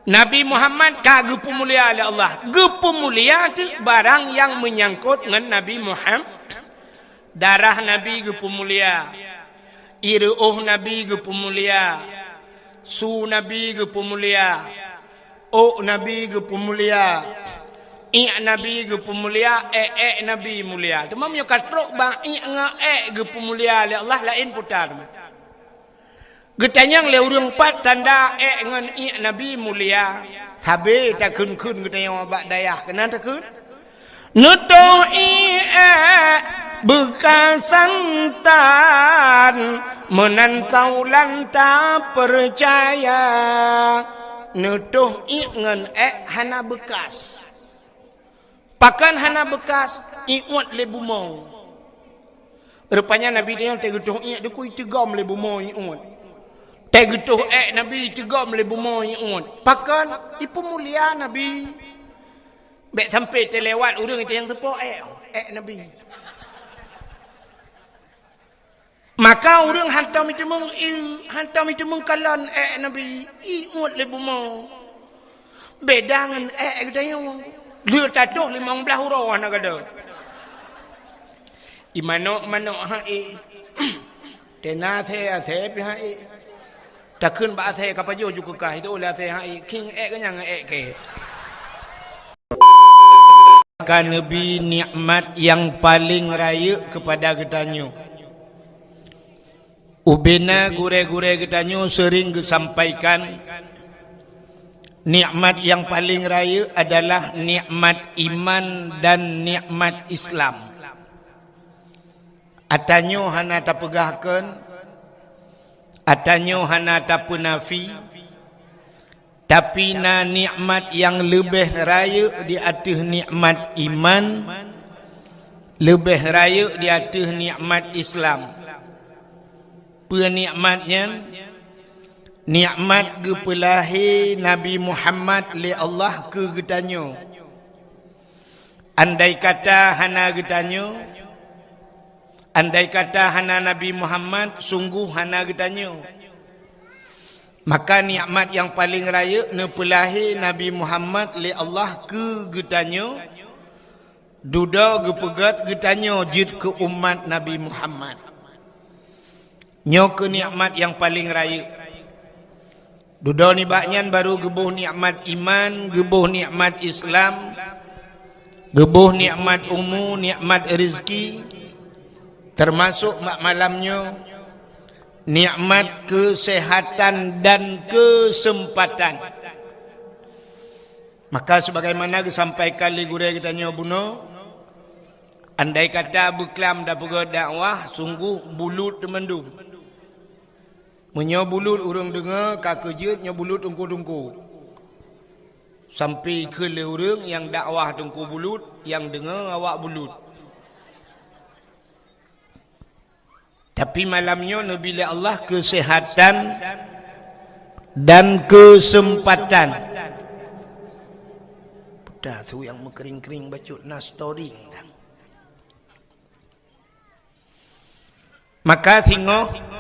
Nabi Muhammad kagak pemulia oleh Allah. Gepemulia tu barang yang menyangkut dengan Nabi Muhammad. Darah Nabi gepemulia, iruh Nabi gepemulia, su Nabi gepemulia, Nabi gepemulia, Nabi gepemulia, Nabi mulia. Temam yo katrok bang gepemulia oleh Allah lain putar. Getanyang le urang pat tanda ngan Nabi mulia. Sabe tak kun getanyang abak dayah kena tak kun. Nuto bekas santan menantau lanta percaya. Nutuh ngan hana bekas. Pakan hana bekas iuat le bumong. Rupanya Nabi dia tegutuh dia ku tegam le bumong iuat. Tegutuh Nabi tegam le bumong iuat. Pakan ipu mulia Nabi. Bek sampai terlewat urang itu yang tepuk Nabi. Maka orang hantam itu mengkalan Nabi iuat le bumong. Beda dengan katanya dia tatuh 15 huruf nak ada. Imano tena the pihak takun ba the kapajo juga kah itu oleh the king kenyang ke. Kan Nabi nikmat yang paling raya kepada getanyo. Ubena gure-gure getanyo sering disampaikan nikmat yang paling raya adalah nikmat iman dan nikmat Islam. Atanyo hana tapegahkeun, atanyo hana tapunafi, tapi na nikmat yang lebih raya di atas nikmat iman, lebih raya di atas nikmat Islam. Penikmatnya nikmat gepelahi Nabi Muhammad li Allah ke getanyo. Andai kata hana getanyo, andai kata hana Nabi Muhammad, sungguh hana getanyo. Maka nikmat yang paling raya nepelahi Nabi Muhammad li Allah ke getanyo. Duda gepegat getanyo jid ke umat Nabi Muhammad. Nyo ke nikmat yang paling raya. Duda ni baknyan baru gebuh nikmat iman, gebuh nikmat Islam, gebuh nikmat ummu, nikmat rezeki, termasuk malamnya nikmat kesehatan dan kesempatan. Maka sebagaimana disampaikan li gure kita nyobuno, andai kata beklam dah pegawai dakwah, sungguh bulut temendung. Menyobulut urang dengar kakejut nyobulut tungku-tungku. Sampai ke le urang yang dakwah tungku bulut, yang dengar awak bulut. Tapi malamnya Nabi Allah kesehatan dan kesempatan. Dah tu yang mengkering-kering bacut nas story. Maka tengok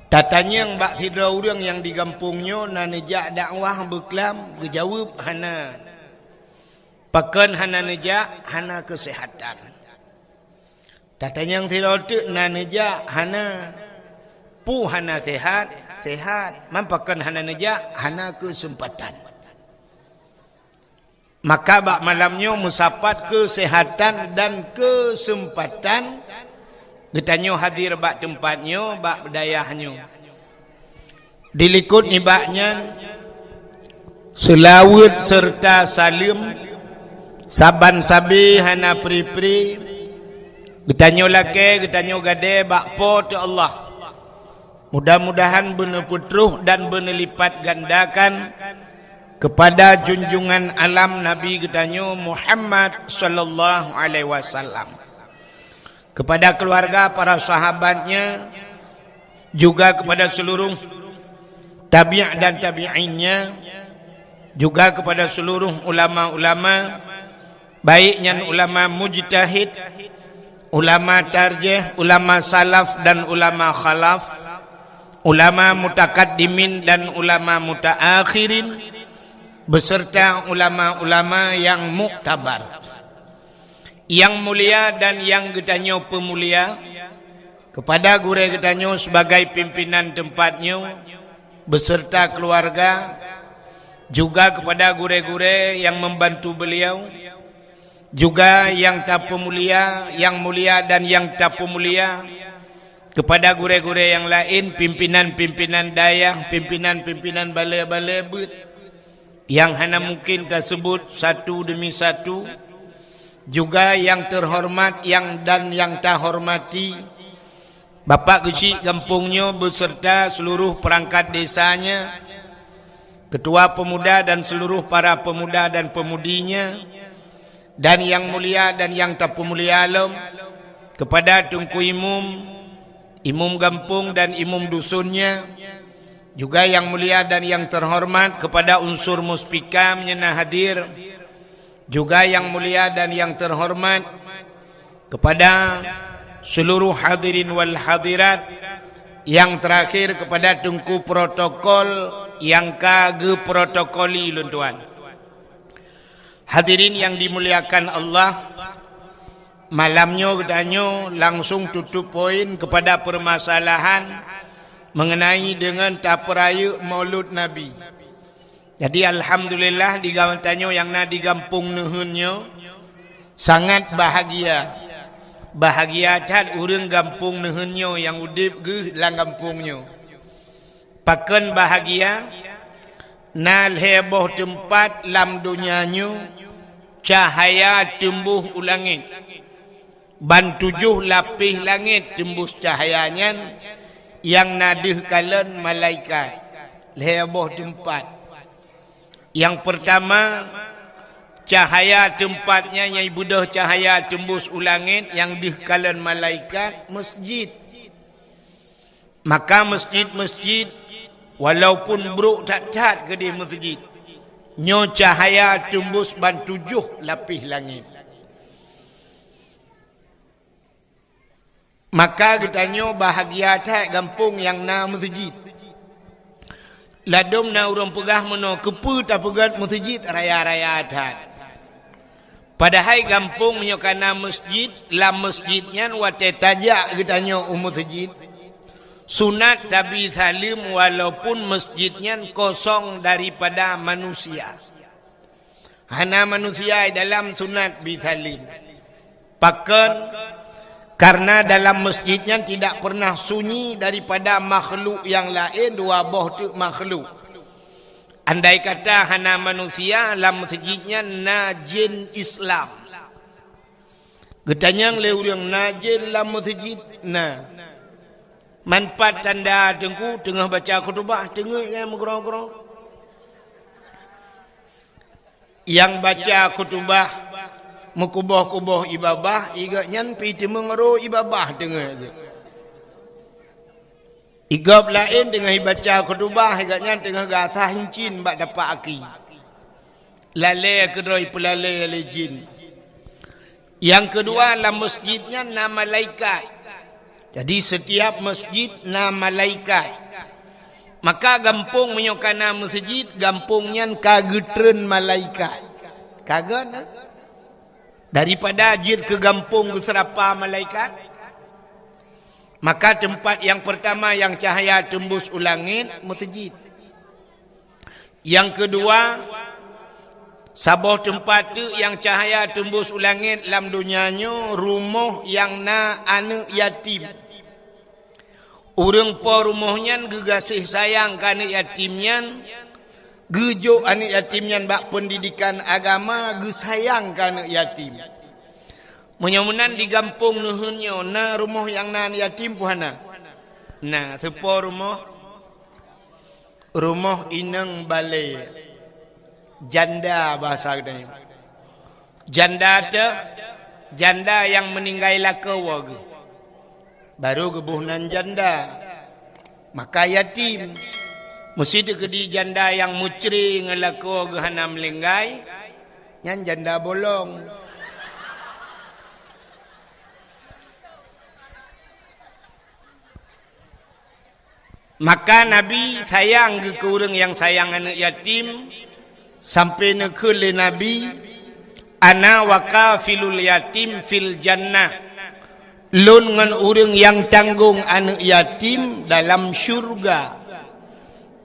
tatanya yang bak hidra urang yang di kampungnya na nejak dakwah beklam gejawab hana. Pakan hana nejak hana kesehatan. Tatanya yang tidak na nejak hana pu hana sehat, mampakan hana nejak hana kesempatan. Maka bak malamnya musapat kesehatan dan kesempatan. Getanyo hadir bak tempatnya, bak bedayahnya. Dilikut nibaknya selawat serta salim saban sabi hana pri-pri. Getanyo lake, getanyo gade bak po te Allah. Mudah-mudahan benar putruh dan benar lipat gandakan kepada junjungan alam Nabi getanyo Muhammad sallallahu alaihi wasallam. Kepada keluarga, para sahabatnya, juga kepada seluruh tabi' dan tabi'innya, juga kepada seluruh ulama-ulama, baiknya ulama mujtahid, ulama tarjih, ulama salaf dan ulama khalaf, ulama mutakaddimin dan ulama mutaakhirin, beserta ulama-ulama yang muktabar, yang mulia dan yang getanyo pemulia, kepada gure getanyo sebagai pimpinan tempatnya beserta keluarga, juga kepada gure-gure yang membantu beliau, juga yang tak pemulia, yang mulia dan yang tak pemulia, kepada gure-gure yang lain, pimpinan-pimpinan dayah, pimpinan-pimpinan balai-balai but, yang hanya mungkin tersebut satu demi satu, juga yang terhormat yang dan yang tak hormati, Bapak Kecik kampungnya beserta seluruh perangkat desanya, ketua pemuda dan seluruh para pemuda dan pemudinya, dan yang mulia dan yang tak pemulia alam, kepada Tunku Imum, Imum Gampung dan Imum Dusunnya, juga yang mulia dan yang terhormat kepada unsur muspika menyena hadir, juga yang mulia dan yang terhormat kepada seluruh hadirin wal hadirat, yang terakhir kepada Tunku protokol yang kage protokoli luntuan. Hadirin yang dimuliakan Allah, malamnya getanyo langsung tutup poin kepada permasalahan mengenai dengan taperaya Maulud Nabi. Jadi alhamdulillah di gawantanyo yang na di kampung nehunnya sangat bahagia. Bahagia cat urang kampung nehunnya yang udip ge lang kampungnya. Paken bahagia nal heboh tempat lam dunianya cahaya tembuh ulangit. Ban 7 lapis langit tembus cahayanya yang nadih kalen malaikat. Heboh tempat. Yang pertama, cahaya tempatnya yang budah cahaya tembus ulangit yang dihkalan malaikat masjid. Maka masjid-masjid walaupun buruk tak ke di masjid, nyo cahaya tembus ban 7 lapis langit. Maka getanyo bahagia tak kampung yang na masjid. Ladum na urang pegah meno kepu tak pegat masjid raya-raya adat. Padahal kampung menyokana masjid, lam masjidnya wate tajak getanyo masjid. Sunat tabi salim walaupun masjidnya kosong daripada manusia. Hana manusia dalam sunat bisalim. Pakan karena dalam masjidnya tidak pernah sunyi daripada makhluk yang lain, dua boh tu makhluk. Andai kata hana manusia, dalam masjidnya najin Islam. Getanyang leurang najin dalam masjid. Nah, manfaat tanda tengku tengah baca khutbah tengah yang mengerong-gerong. Yang baca khutbah mukubah-kubah ibabah igaknya pi mengero ibabah tengah je. Igab lain tengah baca khutbah igaknya tengah gasah hincin bak dapat aki. Lale kedoi pelale le jin. Yang kedua dalam masjidnya nama malaikat. Jadi setiap masjid nama malaikat. Maka gampung menyokana masjid gampungnya kagetren malaikat. Kagan daripada jid ke gampung ke serapa malaikat. Maka tempat yang pertama yang cahaya tembus ulangit masjid. Yang kedua sabah tempat tu yang cahaya tembus ulangit dalam dunianya rumah yang na anak yatim. Urang po rumahnya gegasih sayang ke anak yatimnya, gejo anak yatimnya bak pendidikan agama, ge sayang ke anak yatim. Menyamunan di kampung nuhunnya na rumah yang na anak yatim puhana. Nah, sepo rumah inang balai. Janda bahasa katanya. Janda tu janda yang meninggal lakawa ke. Baru kebunan janda. Maka yatim. Mesti tu kedi janda yang mucri ngelakawa ke hana melinggai. Yang janda bolong. Maka Nabi sayang ke orang yang sayang anak yatim. sampai nekul le Nabi, ana wa kafilul yatim fil jannah, lun ngan urang yang tanggung anak yatim dalam syurga.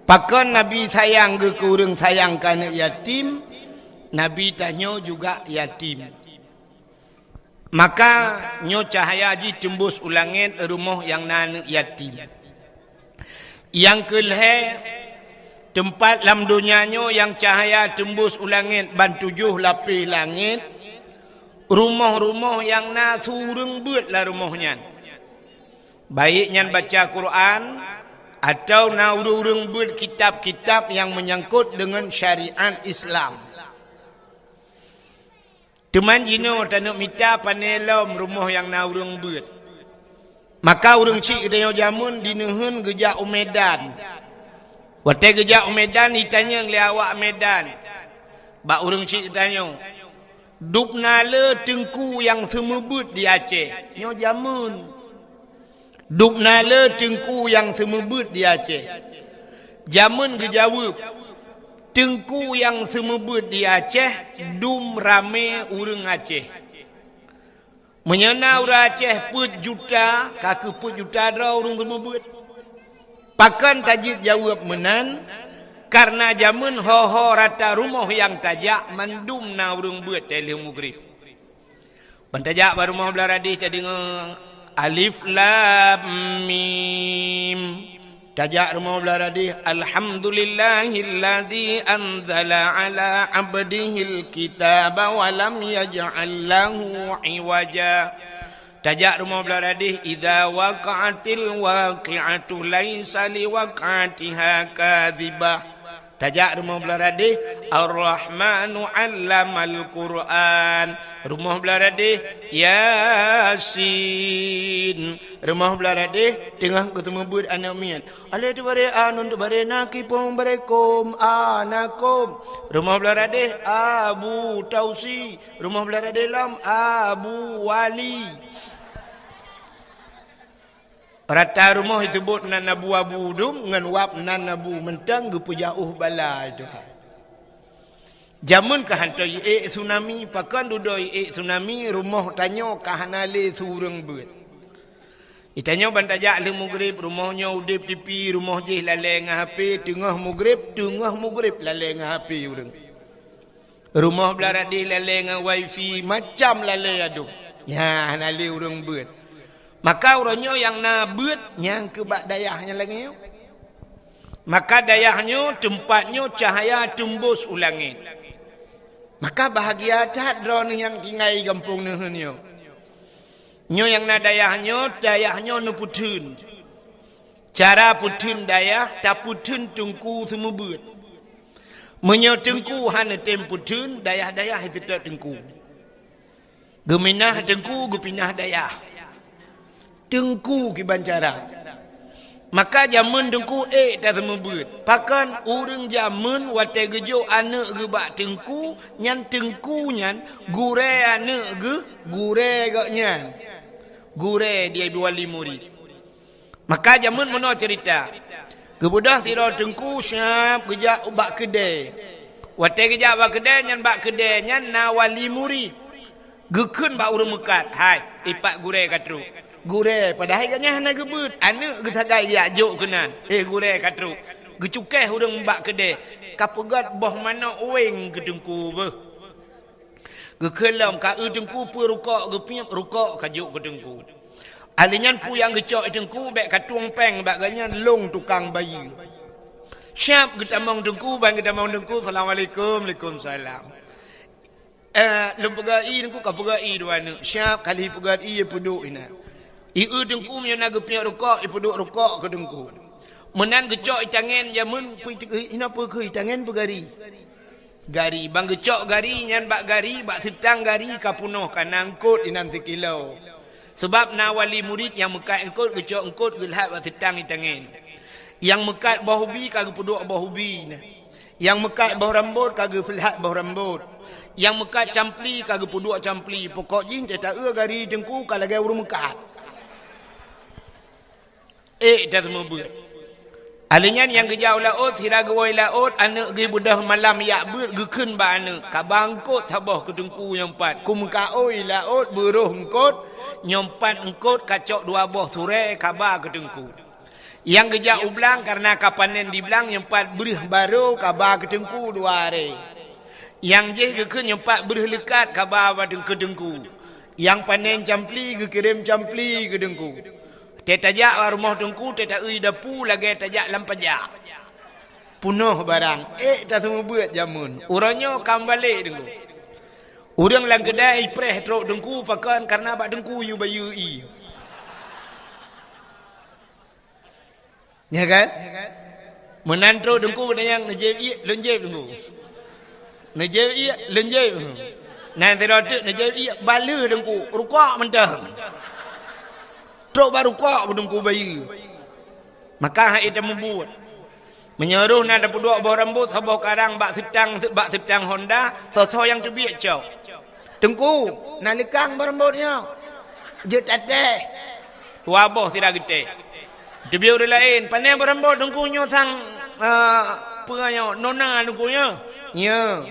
Pakan Nabi sayang ke urang sayang ke anak yatim, Nabi tanya juga yatim. Maka nyo cahaya ji tembus ulangin rumah yang anak yatim. Yang kelhe tempat dalam dunianyo yang cahaya tembus ulangin ban 7 lapis langit, rumah-rumah yang na sureng beut lah rumahnya. Baiknya baca Quran atau na urung beut kitab-kitab yang menyangkut dengan syariat Islam. Teman jino tanuk mita panelom rumah yang na urung beut. Maka urung cik dayo jamun dinehun gejak Medan. Wate gejak Medan ditanya le awak Medan. Ba urung cik tanya, dupna le tengku yang semebut di Aceh. Nyo jamun. Dupna le tengku yang semebut di Aceh. Jamun gejawab, tengku yang semebut di Aceh dum rame urang Aceh. Menyana urang Aceh put juta, kaki put juta dra urang semebut. Pakan tajid jawab menan, karena jamun ho rata rumah yang tajak mandum na urang buat telih mugrib. Bantajak baru mau belaradi tadi alif lam mim. Tajak rumah belaradi alhamdulillahilladzi anzala ala abdihil kitaba wa lam yaj'al lahu iwaja. Tajak rumah belaradi idza waqa'atil waqi'atu laisa liwaqa'atiha kadzibah. Tajak rumah belaradi Ar-Rahmanu 'allamal Qur'an. Rumah belaradi Yasin. Rumah belaradi tengah ketemu bud anak mian. Ale tu bare anun tu bare nakipom barekom anakom. Rumah belaradi Abu Tausi. Rumah belaradi lam Abu Wali. Rata rumah disebut nan Abu Abu dum ngan wap nan Abu mentang gepu jauh bala itu. Jamun ka hantoi tsunami pakan dudoi tsunami rumah tanyo ka hanale sureng beut. Itanyo bantajak le mugrib rumahnya udip tipi rumah je lale ngah HP tengah mugrib lale ngah HP urang. Rumah belaradi lale ngah wifi macam lale adu. Ya hanale urang beut. Maka orangnya yang na beut yang ke bak dayahnya lagi. Maka dayahnya tempatnya cahaya tembus ulangit. Maka bahagia tak drone yang kingai kampung nehunyo. Nyo yang na dayahnya nu putun. Cara putun dayah tak putun tengku semua beut. Menyo tengku hana tem putun dayah-dayah itu tengku. Geminah tengku gepinah dayah. Tengku kibancara. Maka jamun tengku tak semua beut. Pakan urang jamun wate gejo anak ge bak tengku nyan tengku nyan gure anak ge gure gak nyan. Gure dia wali murid. Maka jamun mono cerita. Kebudah tiro tengku siap gejak bak kedai. Wate gejak bak kedai nyan bak kedai nyan na wali murid. Gekun bak urang mekat. Hai ipak gure katru. Gure padahal katnya hana gebut anak getagai dia juk kenan gure katru gecukeh urang mbak kedai kapegat boh mana ueng ke tengku be gekelam ka tengku pu rukak gepiap rukak kajuk ke tengku alinyan pu yang gecok tengku bek katuang peng bak ganyan long tukang bayi siap getamong tengku bang getamong tengku assalamualaikum waalaikumsalam lempegai tengku kapegai dua anak siap kali pegai puduk ina iu tengku nya naga punya rukak ipuduk rukak ke tengku menan gecok itangen jamun ina pu ke itangen pegari gari bang gecok gari nyan bak gari bak setang gari kapunoh kanangkut inan kilau sebab na wali murid yang mekat engkut gecok engkut gelhat bak setang itangen yang mekat bahubi kagak puduk bahubi yang mekat bau rambut kagak filhat bau rambut yang mekat campli kagak puduk campli pokok jing tak gari tengku kalau gaya urung mekat dah semua beut. Alinya yang gejau laut, hira gawai laut, anak gi budah malam yak beut gekun ba anak. Kabangkot tabah kedengku nyompat. Kumkaoi laut beruh engkot, nyompat engkot kacok dua boh turai kabar kedengku. Yang gejak ublang karena kapanen di belang nyompat berih baru kabar kedengku dua hari. Yang je gekun nyompat berih lekat kabar badeng kedengku. Yang panen campli gekirim campli kedengku. Tetajak rumah tengku, tetak ui dapu lagi tajak lampajak. Punuh barang. Tak semua buat jamun. Orangnya kam balik tengku. Orang lang kedai preh teruk tengku pakan karena bak tengku yu bayu i. Ya kan? Menantro tengku yang nejeb i lenjeb tengku. Nejeb i lenjeb. Nanti rotuk nejeb i bala tengku. Rukak mentah. Truk baru kok bedengku bayi. Maka hak itu membuat. Menyeruh nak dapat dua buah rambut, habis karang bak setang Honda, so yang terbiak cau. Tengku, nalikang berambutnya. Je tateh. Dua buah tidak gede. Terbiak orang lain, pandai berambut tengkunya sang penganya nona tengkunya. Ya,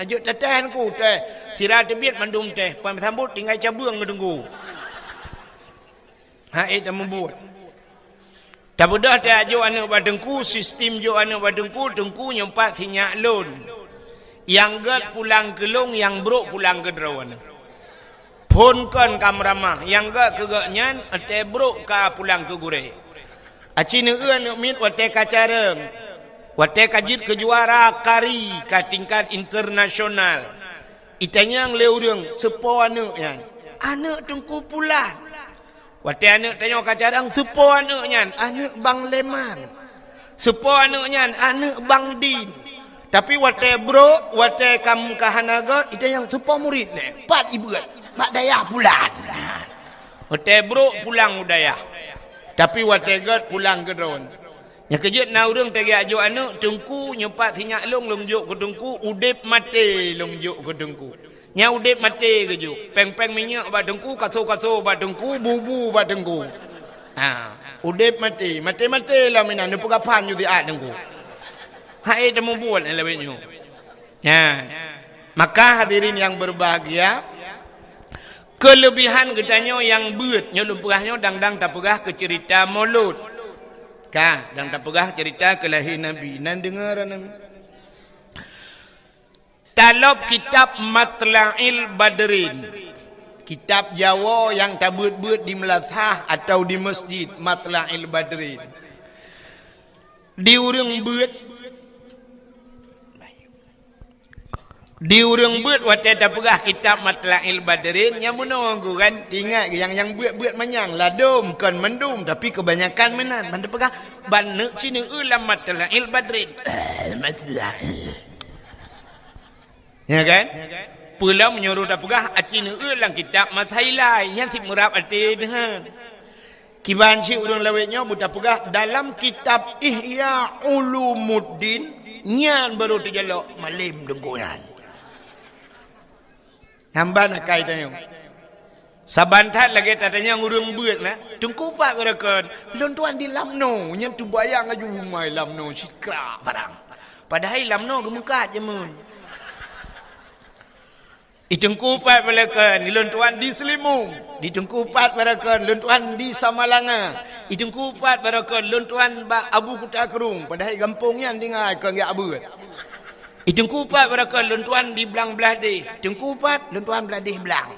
je tateh tengku teh. Sirah terbiak mandum teh, pan sambut tinggal cabung tengku. Hak itu membuat. Tak mudah tak jo anak badengku, sistem jo anak badengku, tengku nyempat sinyak lon. Yang get pulang ke long, yang brok pulang ke derawan. Pun kan kamramah, yang get ke gaknyan, ate brok ka pulang ke gure. Acina anak mit wate kacareng. Wate kajit kejuara kari ka tingkat internasional. Itanya yang leurang sepo anak yang. Anak tengku pulang. Wate anak tanya kacarang sepo anaknya anak Bang Leman. Sepo anaknya anak Bang Din. Tapi wate bro, wate kam kahanagot itu yang sepo murid le. Pat ibu mak daya pulang. Wate bro pulang udaya. Tapi wate god pulang ke drone. Yang kejut na urang tegi ajo anak tengku nyepat sinyak long juk ke tengku udip mati long juk ke tengku. Nya udip mati keju. Peng-peng minyak bat dengku, kaso-kaso bat dengku, bubu bat dengku. Udip mati. Mati-mati lah minan. Dia pegapan juga at dengku. Hai temu buat ni lebih nyu. Ya. Maka hadirin yang berbahagia, kelebihan gedanya yang beut. Nya lumpurahnya dang-dang tak pegah ke cerita maulud. Kah, dang tak pegah cerita kelahiran Nabi. Nan dengar Nabi. Dalam kitab Matla'il Badrin, kitab Jawa yang tak buat-buat di Melazah atau di masjid Matla'il Badrin, diurang buat wate tak pegah kitab Matla'il Badrin yang menunggu kan tinggal yang buat manyang ladum kan mendum tapi kebanyakan menan ban pegah ban nek sini ulam Matla'il Badrin Matla'il. Ya kan? Pulau menyuruh dah pegah acina ulang kitab masailai yang si murab ati dengan. Kiban si urang lawetnya buta pegah dalam kitab Ihya Ulumuddin nyan baru terjalok malim dengkunan. Hamba nak kai tanya. Sabantat lagi tatanya ngurung buat lah. Tengku pak berakon. Lon tuan di Lamno nyan tu bayang aju mai Lamno sikra barang. Padahal Lamno gemuka je mun. Ditengkupat mereka di lontuan di Selimung, ditengkupat mereka lontuan di Samalanga, ditengkupat mereka lontuan Abu Kutakrung, padahal kampungnya tinggal ke Abu. Ditengkupat mereka lontuan di Belang Beladih, tengkupat lontuan Beladih Belang.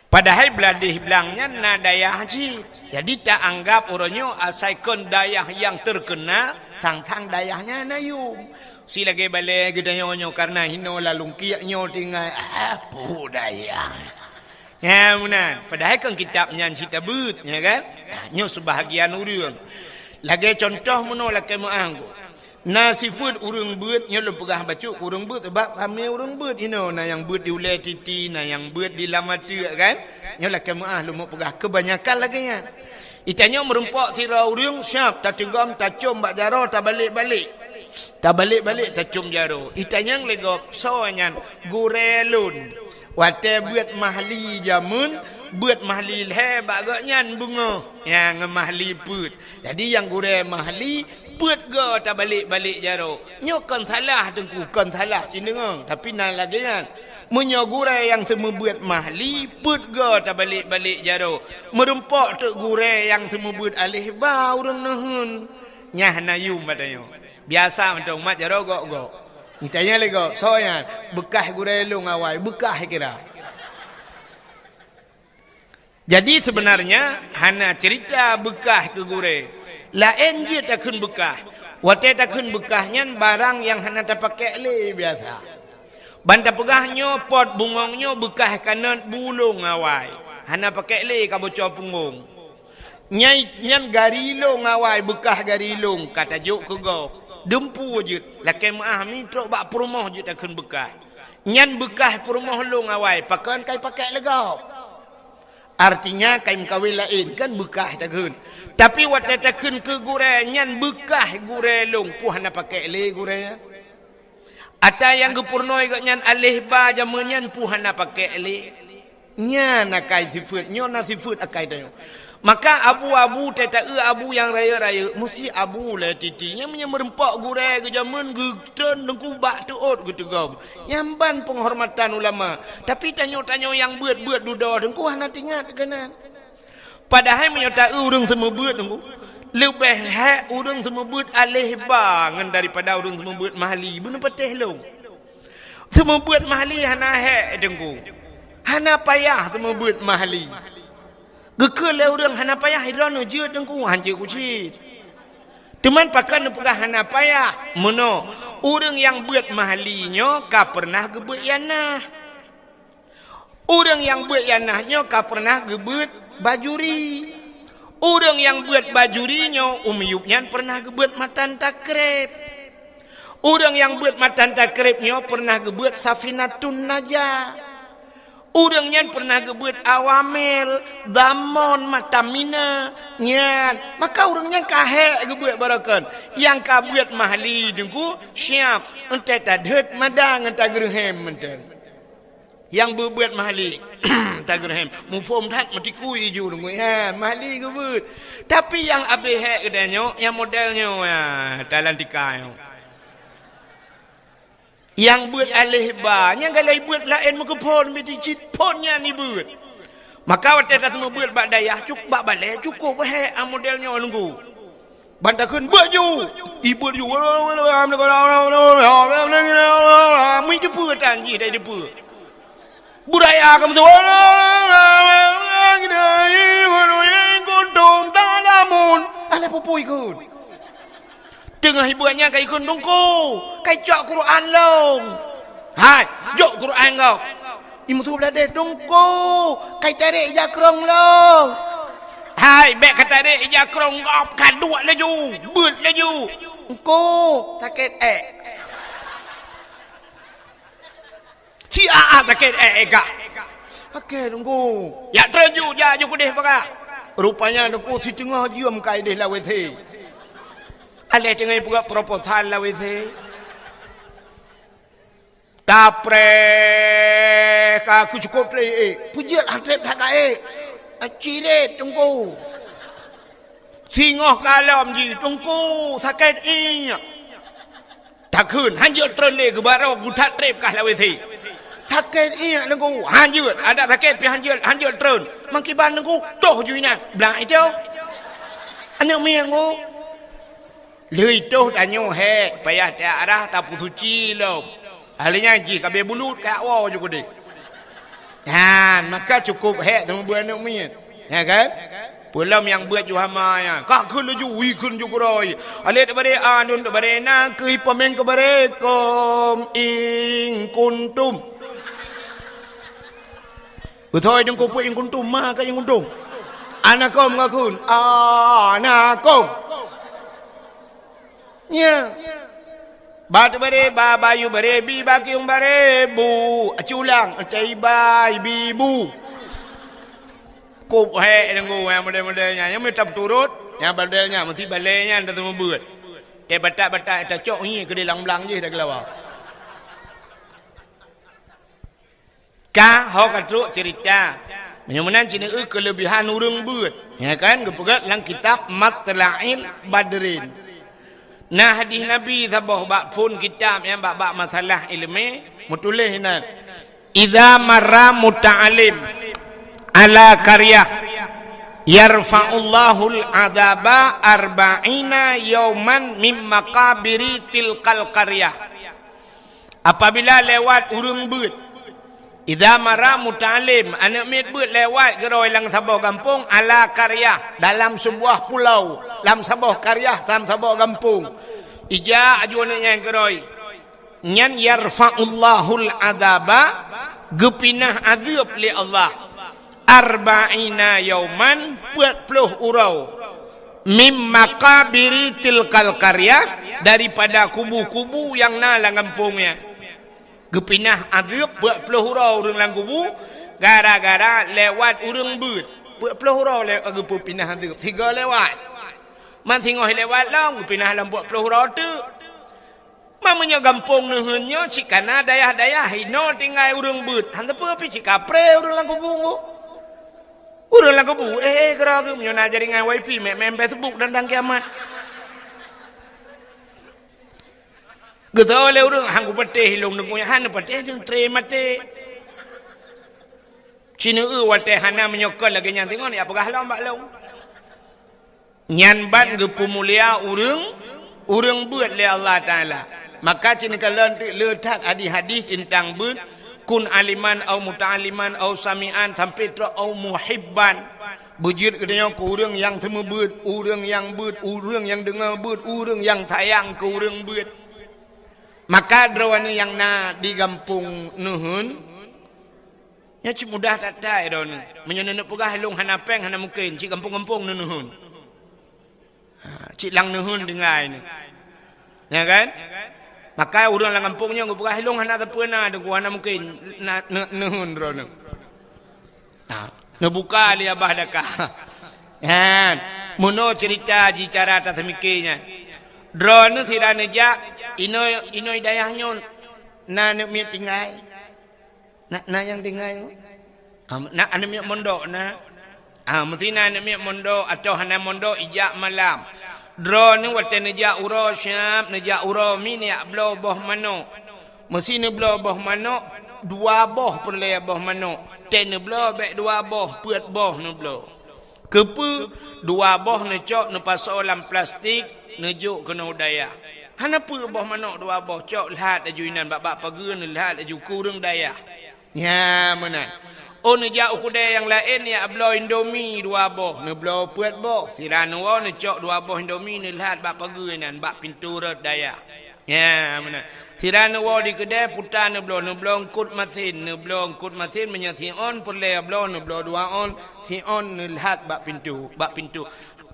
Padahal Beladih Belangnya na daya haji, jadi tak anggap orangnya asalkan daya yang terkenal, tang-tang dayahnya nayung. Si lagi balik kita nyonya karena hino lalu kiaknya tinggal apa daya. Ya munan. Padahal kan kitabnya cerita but, ya kan? Nyo sebahagian urang. Lagi contoh menolak kemuang. Nasi food urang but, nyo lu pegah baca urang but sebab kami urang but hino na yang but di ulai titi, na yang but di lamatu kan? Nyo lah kemuang lu mau pegah kebanyakan lagi nya. Itanya merempak tira urang siap tak tegam tak cum bak jaro tak balik-balik. Tak balik-balik tak cum jaro. Itanya legop soanyan gurelun. Wate buat mahli jamun buat mahli hebat gaknya bunga yang mahli put. Jadi yang gure mahli put ga tak balik-balik jaro. Nyo kan salah tengku kan salah cindengang tapi nan lagi kan. Menyo gure yang semua buat mahli put ga tak balik-balik jaro. Merempak tok gure yang semua buat alih ba urang nahun. Nyah nayu matanya. Biasa untuk umat jaro gok. Ni tanya lagi gok. Soalnya bekah gure lu ngawai bekah kira. Jadi sebenarnya hana cerita bekah ke gure. Lain dia takun bekah. Wate takun bekahnya barang yang hana terpakai le biasa. Banta pegahnya pot bungongnya bekah kanan bulung awai. Hana pakai le ka bocor punggung. Nyan garilong awai bekah garilong kata juk ke go. Dempu je. Lakai maah mitro bak perumah je takun bekah. Nyan bekah perumah long awai pakan kai pakai legau. Artinya kain kawin lain kan bekah takun. Tapi waktu takun ke gure nyan bekah gure long puh hana pakai le gure ya. Ata yang gepurnoi gak nyan alih ba jamanyan puh hana pakai le. Nyan akai sifut nyon sifut akai tayo. Maka abu-abu teta abu yang raya-raya mesti abu lah titinya merempak gure ke zaman geton dengku bak tuot gitu gom. Nyamban penghormatan ulama. Tapi tanyo-tanyo yang buat-buat duda dengku hana tingat kenan. Padahal menyota urang semua buat dengku. Lebih hak urang semua buat alih bangan daripada urang semua buat mahli. Benar patih long. Semua buat mahli hana hak dengku. Hana payah semua buat mahli. Gekele orang hana payah hidrano je tengku hanje kucit. Teman pakan pegah hana payah. Mono orang yang buat mahlinya ka pernah gebut yanah. Orang yang buat yanahnya ka pernah gebut bajuri. Orang yang buat bajurinya umyupnya pernah gebut matan takrib. Orang yang buat matan takribnya pernah gebut safinatun najah. Orang yang pernah gebut awamil, damon, matamina, nyan. Maka orangnya kahek gebut barakan. Yang kabuat mahli dengku siap. Entah tadhet madang entah gerhem entah. Yang berbuat mahli entah gerhem. Mufum tat mati kui ju dengku. Ya, mahli gebut. Tapi yang abehek kedanya, yang modelnya ya, talantika. Yang buat alih ba, yang kalau buat lain muka pon mesti cit ponnya ni buat. Maka waktu dah semua buat bak dayah cukup bak balai cukup he modelnya nunggu. Bantakun baju, ibu ju. Mui depu tanji dah depu. Budaya kamu tu. Kuntung talamun. Ala pupui kun. Tengah ibuannya kai kun dongko, kai cak Quran long. Hai, jok Quran kau. Imu tu belade dongko, kai tarik jakrong long. Hai, bek kata tarik jakrong ngop kaduk laju, beut laju. Engko sakit Si sakit gak. Okey dongko. Ya terju ja ju deh pakak. Rupanya dongko si tengah jiam kai deh lawe the. Alih tengah buat proposal lah wese. Tapre aku cukup tre. Pujiat hatrep tak Ciret tunggu. Singoh kalam ji tunggu sakit inya. Takun hanjut terle ke barau gutat trep kah lah wese. Sakit inya tunggu hanjut ada sakit pi hanjut tren. Mangkiban tunggu toh juina. Belang itu. Anak miangu. Lui tu tanyo he payah tak arah tak putuci lo. Ahlinya ji kabe bulut kat awal juga dek. Han maka cukup he sama buat anak mian. Ya kan? Pulam yang buat juhama ya. Kak kun ju wi kun ju kuroi. Alet bare anun bare na kui pemeng ke bare kom ing kuntum. Betul dong ko ing kuntum ma ka ing kuntum. Anakom ngakun. Anakom. Ya. Batu bare bayu bare bi bakiung bare bu aculang cai bai bibu. Kup he dengu yang model-modelnya yang minta turut, yang modelnya mesti baliknya anda semua buat. Batak-batak tak cok ni ke belang-belang je dah kelawar. Ka ho katruk cerita Menyemenan cina kelebihan urang beut. Ya kan? Gepegat dalam kitab Matla'il Badrin. Nah hadis Nabi sabah bak pun kitab yang bak masalah ilmi mutulis nak. Idza marra muta'alim ala qaryah yarfa'ullahu al-'adaba arba'ina yawman min maqabiri tilkal qaryah. Apabila lewat urang beut, idza marra muta'alim, anak mit beut lewat geroi lang sabah kampung ala qaryah, dalam sebuah pulau, dalam sebuah qaryah, dalam sebuah kampung. Ija ajuan yang geroi nyan yarfa'ullahul adaba gepinah azab li Allah arba'ina yauman 40 urau mim maqabiri tilkal qaryah, daripada kubu-kubu yang nalang kampungnya. Gepinah azab 40 urau urang kubu gara-gara lewat urang beut 40 urau lewat gepinah azab 3 lewat man tengok lewat long gepinah dalam 40 urau tu. Mamanya gampung nuhunnya cikana dayah-dayah hino tinggal urang beut. Hanta apa pi cikapre urang lang kubungu. Urang lang kubu gerak ke menyo jaringan wifi mem Facebook dan kiamat. Getau le urang hang kupeteh hilong nunggunya han peteh jeung tre mate. Cina wate hana menyokol lagi nyan tengok ni apakah long bak long. Nyan ban gepu mulia urang beut le Allah Taala. Maka cina kalau letak hadis-hadis tentang beut kun aliman au muta'aliman au sami'an sampai tu au muhibban. Bujur katanya ke urang yang semua beut, urang yang beut, urang yang dengar beut, urang yang sayang ke urang beut. Maka drawana yang na di kampung nuhun nya cik mudah tak tai don. Menyenenek pegah long hana peng hana mungkin cik kampung-kampung nuhun. Cik lang nuhun dengai ni. Ya kan? Maka urang lang kampungnya ngupegah hilong hana tapena de hana mungkin nuhun drone. Nebuka dia abah dakah. Ya, muno cerita ji cara ta semikirnya. Drone tidak nejak inoi dayahnya na nek mi tinggai. Na yang tinggai. Na ane mi mondok na. Mesti na nek mi mondok atau hana mondok ijak malam. Drone wate nejak uro syam, nejak uro mi ni blo boh mano. Mesti ne blo boh mano, 2 boh perle boh mano. Ten blo bek 2 boh, puat boh ne blo. Kepu 2 boh ne cok ne pasok dalam plastik, ne juk kena daya. Hana pu boh mano 2 boh cok lihat ajuinan bak pageun lihat aju kurang daya. Ya mana. Oh ne jak ukudai yang lain ya blo Indomie 2 boh, ne blo puat boh. Sirano ne cok 2 boh Indomie ne lihat bak pageun bak pintu red daya. Ya mana. Sirano di kedai putar ne blo kut mesin, ne blo kut mesin menya si on perle blo ne blo 2 on, si on ne lihat bak pintu.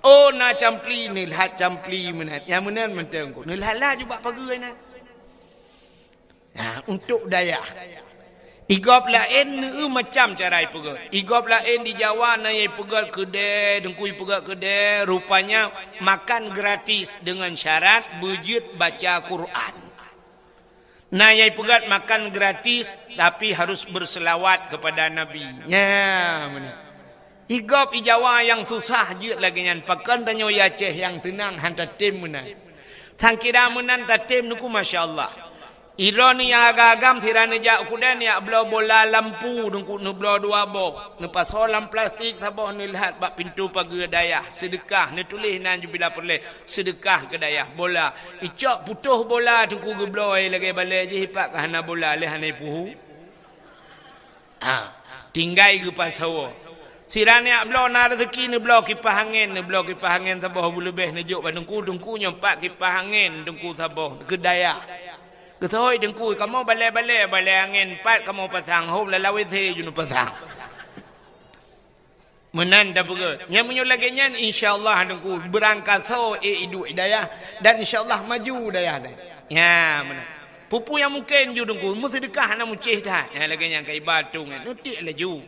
Oh na campli ne lihat campli menat. Yang menan menteng ne lihat lah juga pageun na. Ya untuk daya. Igop lain macam cara pegat. Igop lain di Jawa na ye pegat kedai, dengkui pegat kedai, rupanya makan gratis dengan syarat bujut baca Quran. Na ye pegat makan gratis tapi harus berselawat kepada Nabi. Ya, mana? Igop di Jawa yang susah je lagi nyan pakan tanyo ya Aceh yang senang hantar tim menan. Tang kira menan tatim nuku masya-Allah. Ironi yang agam tirane jak kudan ya blo bola lampu dengku nu blo 2 boh. Nu pasolam plastik saboh ni lihat bak pintu pagi dayah sedekah ni tulis nan jubila perle sedekah ke dayah bola. Icok putuh bola dengku geblo lagi balai je hipak hana bola le hanai puhu. Tinggai ke pasawo. Sirane blo na rezeki ni blo kipas angin saboh lebih nejuk dengku nyempak kipas angin dengku saboh ke dayah. Ketoi dengkui kamu balai angin pat kamu pasang hom lalawi the junu pasang. Menan dah begitu. Yang menyo lagi nyan insyaallah dengkui berangkat so hidup hidayah dan insyaallah maju dayah. Ya menan. Pupu yang mungkin ju dengkui mu sedekah hana mucih dah. Ya lagi nyan kai batu ngan nutik laju.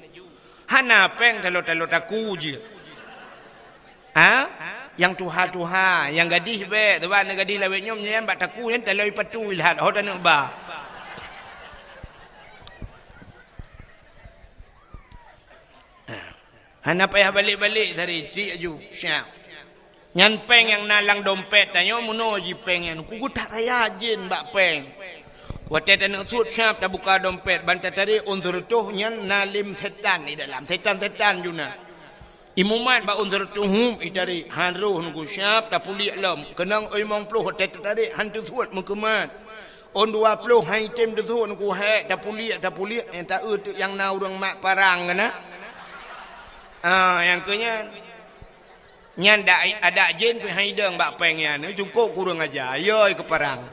Hana peng talo taku je. Yang tuha yang gadis be tuan gadis lawet nyom nyen bak taku yen taloi patu lihat ho tanuk ba. Hana payah balik-balik tadi. Cik aju. Syah. Nyan peng yang nalang dompet. Tanya muno je peng yang. Kuku tak raya jin bak peng. Waktu tak nak sud syap tak buka dompet. Bantai tadi untur tuh nyan nalim setan di dalam. Setan-setan juna. Imumat bak untur tuh itari. Hanruh nunggu syap tak pulik lam. Kenang imong puluh. Waktu tadi hantu sud mukemat. On 20 hai tem tu nunggu hek tak pulik yang tak yang na urang mak parang kana. Yang kenya nyan ada jin pi haideng bak peng yan cukup kurang aja yoi ke parang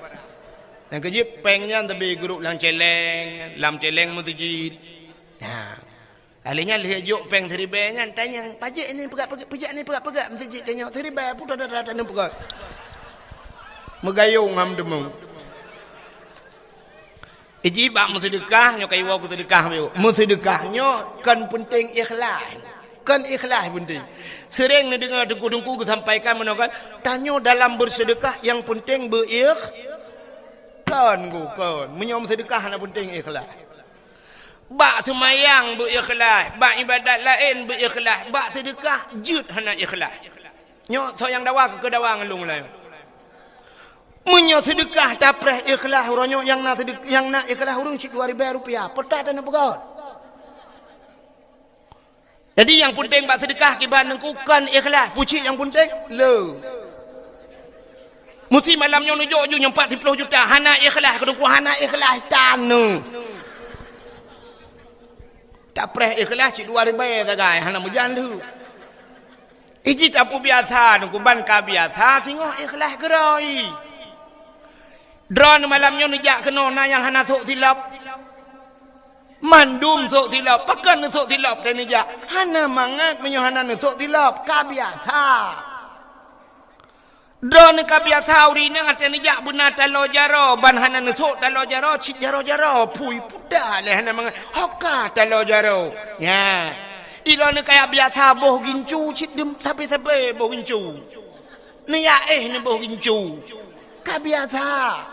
yang kejip peng nyan tapi grup lam celeng mutujid alinya lihat juk peng seribe nyan tanya pajak ni pejak ni pegak mutujid tanya seribe putar dah ni pegak megayung ngam demung iji bak musedekah nyo kai wa ku sedekah musedekahnya kan penting ikhlas. Kan ikhlas penting. Sering ni dengar dengku-dengku sampaikan menakan tanya dalam bersedekah yang penting berikhlas. Kan. Menyom sedekah nak penting ikhlas. Bak semayang berikhlas, bak ibadat lain berikhlas, bak sedekah jut hana ikhlas. Nyo so yang dawa ke dawa ngelung lah. Menyo sedekah tapreh ikhlas uronyo yang nak sedekah yang nak ikhlas urung cik 2000 rupiah. Petat tak nak pegat. Jadi yang penting bak sedekah kiban nengkukan ikhlas. Pucik yang penting le. Mesti malamnya nujuk ju 40 juta hana ikhlas kedengku hana ikhlas tanu. Tak preh ikhlas cik 2000 tagai hana mujan lu. Iji tapu biasa nengku ban ka biasa tengok ikhlas gerai. Drone malamnya nujak kena na yang hana sok silap. Mandum sok tilap, pakan sok tilap dan ija. Hana mangat menyohana sok tilap, kabiasa. Don kabiasa urina ngaten ija buna talo jaro, ban hana sok talo jaro, cik jaro, pui puda le hana mangat. Hoka talo jaro. Ya. Ilone kaya biasa boh gincu, cik dem sape boh gincu. Ni ya ni boh gincu. Kabiasa.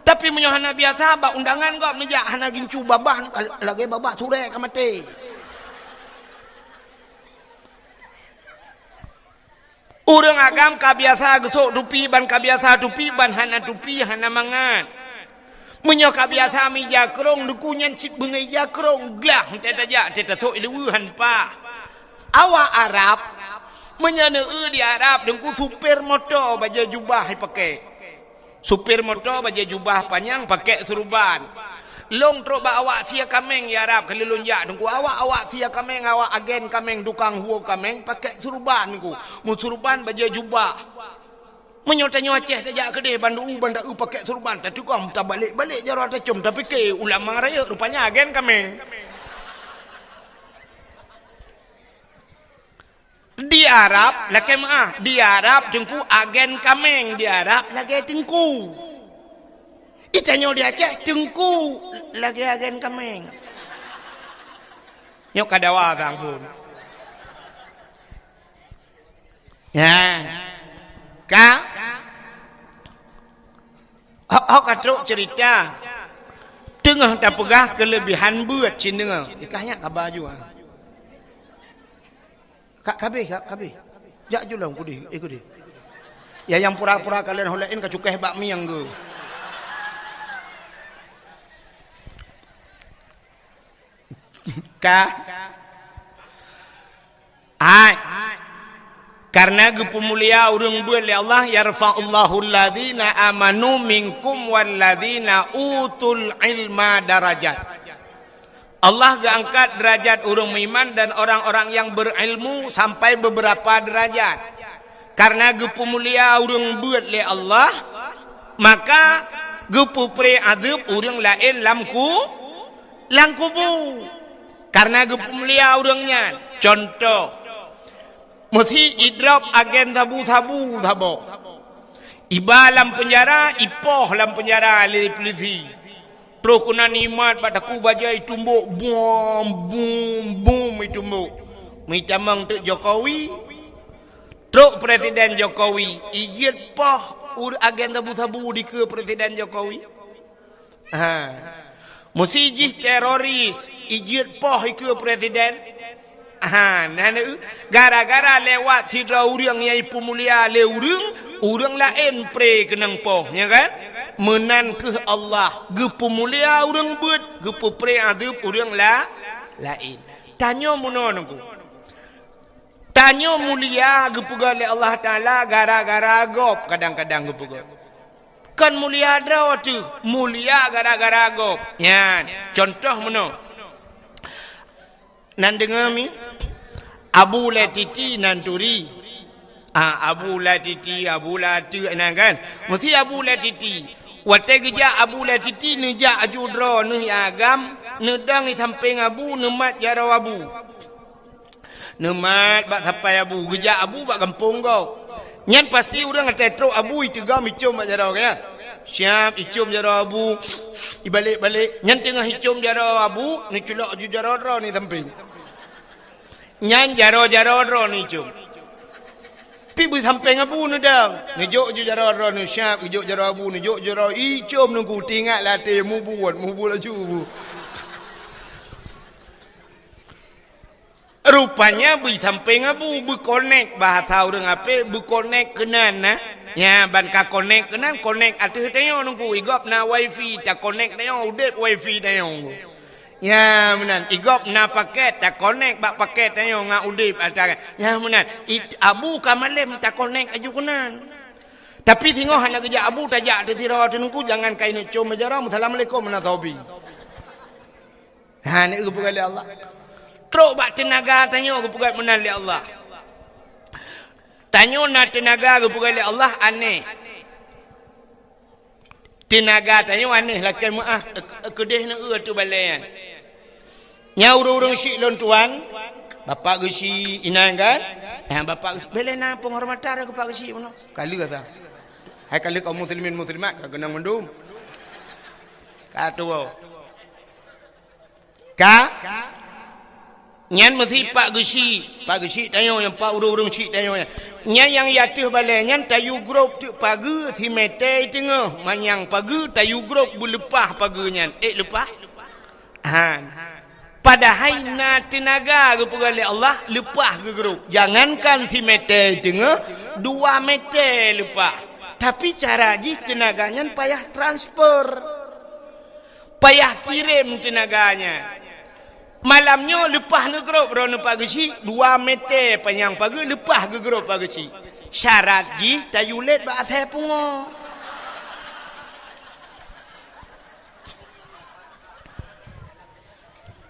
Tapi menyohana biasa bak undangan kau menjak hana gincu babah lagi babah sore ka mati. Urang agam ka biasa gesok dupi ban ka biasa dupi ban hana dupi hana mangan. Menyo ka biasa mi jakrong dukunyan cik bengai jakrong glah teta ja teta sok ilu han pa. Awak Arab menyana di Arab dengku super motor baja jubah pakai. Supir motor baju jubah panjang pakai serban. Long truk ba awak sia kameng ya Arab kalau lunjak dengku awak sia kameng awak agen kameng dukang huo kameng pakai serban ku. Mu serban baju jubah. Menyotanya Aceh tajak kedai bandu pakai serban tak tukang tak balik jarah tacum tapi ke ulama raya rupanya agen kameng. Di Arab laki di Arab tengku agen kameng di Arab lagi tengku. Itanyo di Aceh tengku lagi agen kameng. Nyok kadawa bang pun. Ya. Ka. Katruk cerita. Tengah tak pegah kelebihan buat cin dengar. Ikahnya kabar juga. Kabeh. Jak julah ikut dia. Ya yang pura-pura kalian holain ka cukai bakmi yang ge. Karena gepemulia urang beul ya Allah yarfa'ullahu alladzina amanu minkum walladzina utul ilma darajat. Allah angkat derajat orang beriman dan orang-orang yang berilmu sampai beberapa derajat. Karena gepu mulia orang buat le Allah, maka gepu pre adab orang lain langkubu. Karena gepu mulia orangnya. Contoh, mesti idrop agen sabu-sabu sabo. Iba dalam penjara, ipoh dalam penjara oleh polisi. Prokunan imat padaku bajai tumbuk boom tumbuk. Mitamang tu Jokowi, truk Presiden Jokowi, ijit poh agen sabu-sabu di ke Presiden Jokowi. Musijih teroris, ijit poh ke Presiden. Gara-gara lewat sidra urang yang ipu mulia le urang lain pre kenang poh, ya kan? Menan ke Allah, gepu mulia urang bet, gepu pre adab urang lain. Tanya muno nunggu. Tanya mulia gepu le Allah Taala gara-gara gop kadang-kadang gepu gop. Kan mulia ada tu, mulia gara-gara gop. Ya, contoh muno. Nan dengar mi Abu Latiti Nanturi. Abu Latiti kan. Mesti Abu Latiti. Wate geja Abu Latiti neja ajudro ne agam, nedang di samping Abu nemat jaro Abu. Nemat bak sampai Abu geja Abu bak kampung kau. Nyan pasti orang tetro Abu itu gam icum bak jaro kaya. Siap icum jaro Abu. Ibalik-balik. Nyan tengah icum jaro Abu, ni culak ju jaro ro ni samping. Nyan jaro ro ni icum. Pi bu samping Abu ni dang. Ni jok ju jaro ro ni siap jok jaro Abu ni jok jaro icum nunggu tinggal latih mu buat laju bu. Rupanya bu samping Abu bu connect bahasa orang apa bu connect kenan na. Ya ban ka connect kenan connect atuh tayo nunggu igop na wifi ta connect tayo udet wifi tayo. Ya menan igop na paket ta connect bak paket tayo nga udip atara. Ya menan Abu kamalem ta connect aju kenan. Tapi tengok hanya kerja Abu tajak di sirah nunggu jangan kain cum majara assalamualaikum menatobi. Ha ni gepu kali Allah. Teruk bak tenaga tanyo gepu kali menali Allah. Tanyo na tenaga gepu kali Allah aneh. Tenaga tanyo aneh lakai maaf kedeh na tu balayan. Nya urang-urang syik lon tuan, bapak gesi inang kan? Bapak belena penghormatan ke pak gesi mana? Kali kata. Hai kali kaum muslimin muslimat kena mendum. Katu. Nyan mesti pak gesi tayo yang pak urang-urang syik tayo nya. Nyan yang yatuh balai nyan tayu grup tu pagi si mete tengah manyang pagi tayu grup bulepah pagi nyan. Lepah. Padahal na tenaga kepada Allah lepah ke grup. Jangankan si meter tengah 2 meter lepah. Tapi cara ji tenaganya payah transfer. Payah kirim tenaganya. Malamnya lepah ke grup rono pagi 2 meter panjang pagi lepah ke grup pagi. Syarat ji tayulet ba athe pungo.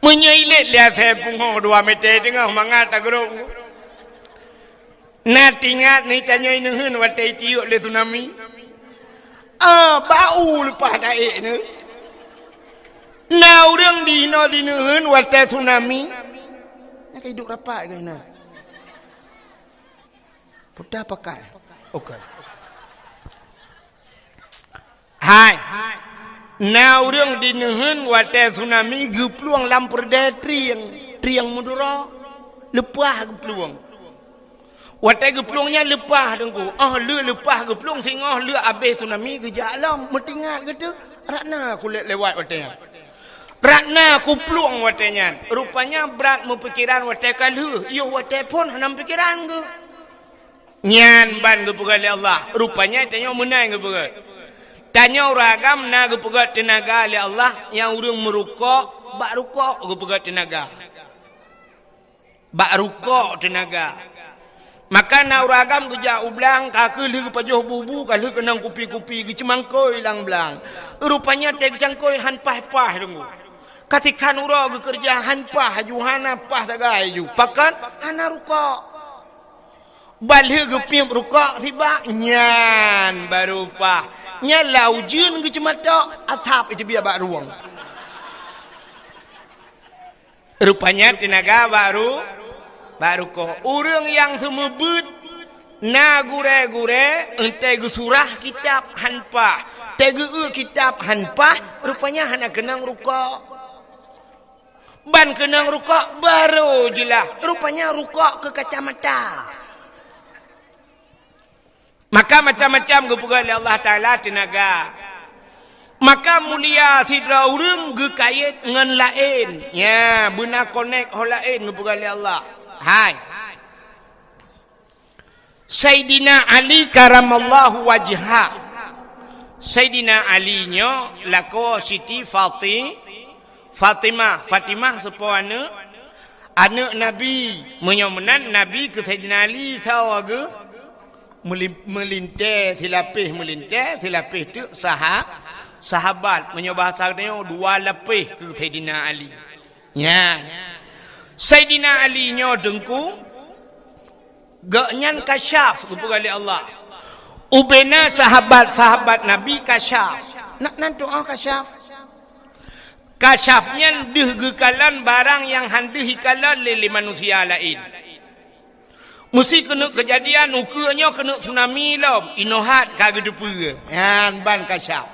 Menyailit lihat saya pungo 2 meter tengah mangat agrok. Nak tingat ni tanya inehun watai tiuk le tsunami. Bau lepas daik ni. Na urang di no dinehun watai tsunami. Nak hidup rapat ke ina? Pudah pakai. Okey. Hai. Na urang dinehun watai tsunami gepluang lampur de triang mudura lepah gepluang watai gepluangnya lepah dengku lepah gepluang singoh le habis tsunami geja alam metingat gitu ratna kulit lewat watai ratna ku pluang watainya rupanya berat mempikiran watai kalu yo watai pun hanam pikiran ke nyan ban gepugali Allah rupanya tanya menang gepugali tanya uragam na gepegat tenaga oleh Allah yang urang merukuk bak rukuk gepegat tenaga bak rukuk tenaga maka na uragam geja ublang kaki li pajoh bubu kali kenang kupi-kupi gecemangkoi lang blang rupanya teg cangkoi han pah-pah dengu katikan ura bekerja han pah juhana pah tagai ju pakan hana rukuk balik gepim rukuk tiba nyan baru pah nya laujun ke cemata asap itu biar bak ruang rupanya tenaga baru kok urang yang semebut na gure-gure ente surah kitab hanpah tege kitab hanpah rupanya hana kenang rukuk ban kenang rukuk baru jelah rupanya rukuk ke kacamata. Maka macam-macam gepugali Allah Ta'ala tenaga. Maka mulia sidra urang ge kait ngan lain. Ya, benar connect ho lain gepugali Allah. Hai. Sayyidina Ali karamallahu wajha. Sayyidina Ali nyo lako Siti Fatimah sepo anak Nabi menyomenan Nabi ke Sayyidina Ali tahu ke melintas silapih tu sahabat menyobahasanya dua lapih ke Sayyidina Ali. Ya. Sayyidina Ali nyo dengku gaknyan kasyaf kepada Allah. Ubena sahabat Nabi kasyaf. Nak doa kasyaf. Kasyafnya dihgekalan barang yang handih kalan lili manusia lain. Mesti kena kejadian ukanya kena tsunami lah. Inohat kagedepu. Yan ban kasyaf.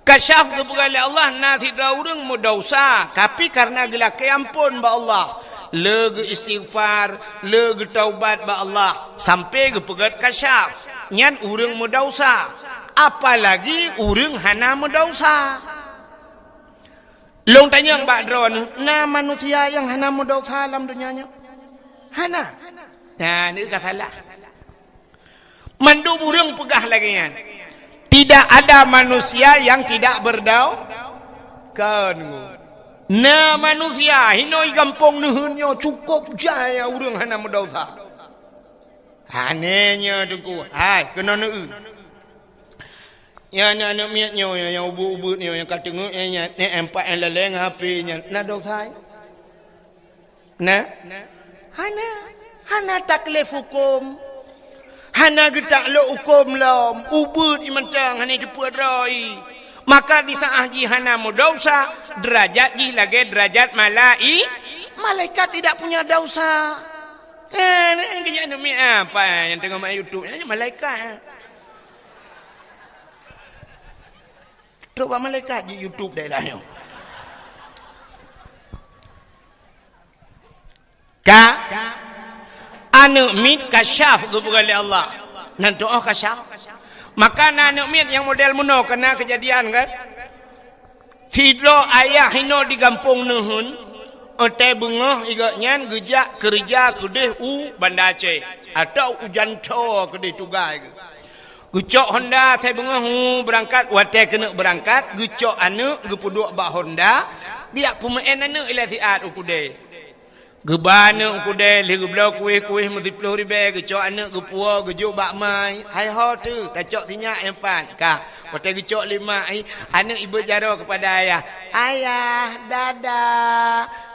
Kasyaf kepada Allah nasi daurang mudausa. Tapi karena gelak ampun ba Allah. Lega istighfar, lega taubat ba Allah. Sampai kepegat kasyaf. Nyan urang mudausa. Apalagi urang hana mudausa. Long tanya Mbak Dron, nah manusia yang hana mudausa dalam dunianya. Hana. Nah, ini kata salah. Mandu urang pegah lagi kan. Tidak ada manusia yang tidak kan. Nah manusia hinoi gampong nuhunnya cukup jaya urang hana mudausa. Hanenya dengku. Hai kena neun. Ya anak miatnya yang ubut-ubut ni yang kata nguknya ni empat yang leleng HP-nya. Nah dosa. Nah. Hana taklif hukum. Hana getak lo hukum lom. Ubut imantang hana depu adrai. Maka di saat hana dosa, derajat ji lagi derajat malaikat tidak punya dosa. Kejap ni apa yang tengok mak YouTube ni malaikat. Coba malaikat di YouTube dah lah. Anak mit kasyaf kepada Allah. Nanti kasyaf. Maka anak mit yang model muno kena kejadian kan. Hidro ayah hino di kampung nuhun. Otai bunga igaknya gejak kerja kedih Banda Aceh. Atau ujan to kedih tugai ke. Gucok Honda saya bunga berangkat watai kena berangkat gucok anak gepuduk bak Honda dia pemain anak ila siat ukude gebana ukude li geblau kuih mesti 10 ribu gucok anak gepua gujuk bak mai hai ho tu tacok sinyak empat ka watai gucok 5 anak ibu jaro kepada ayah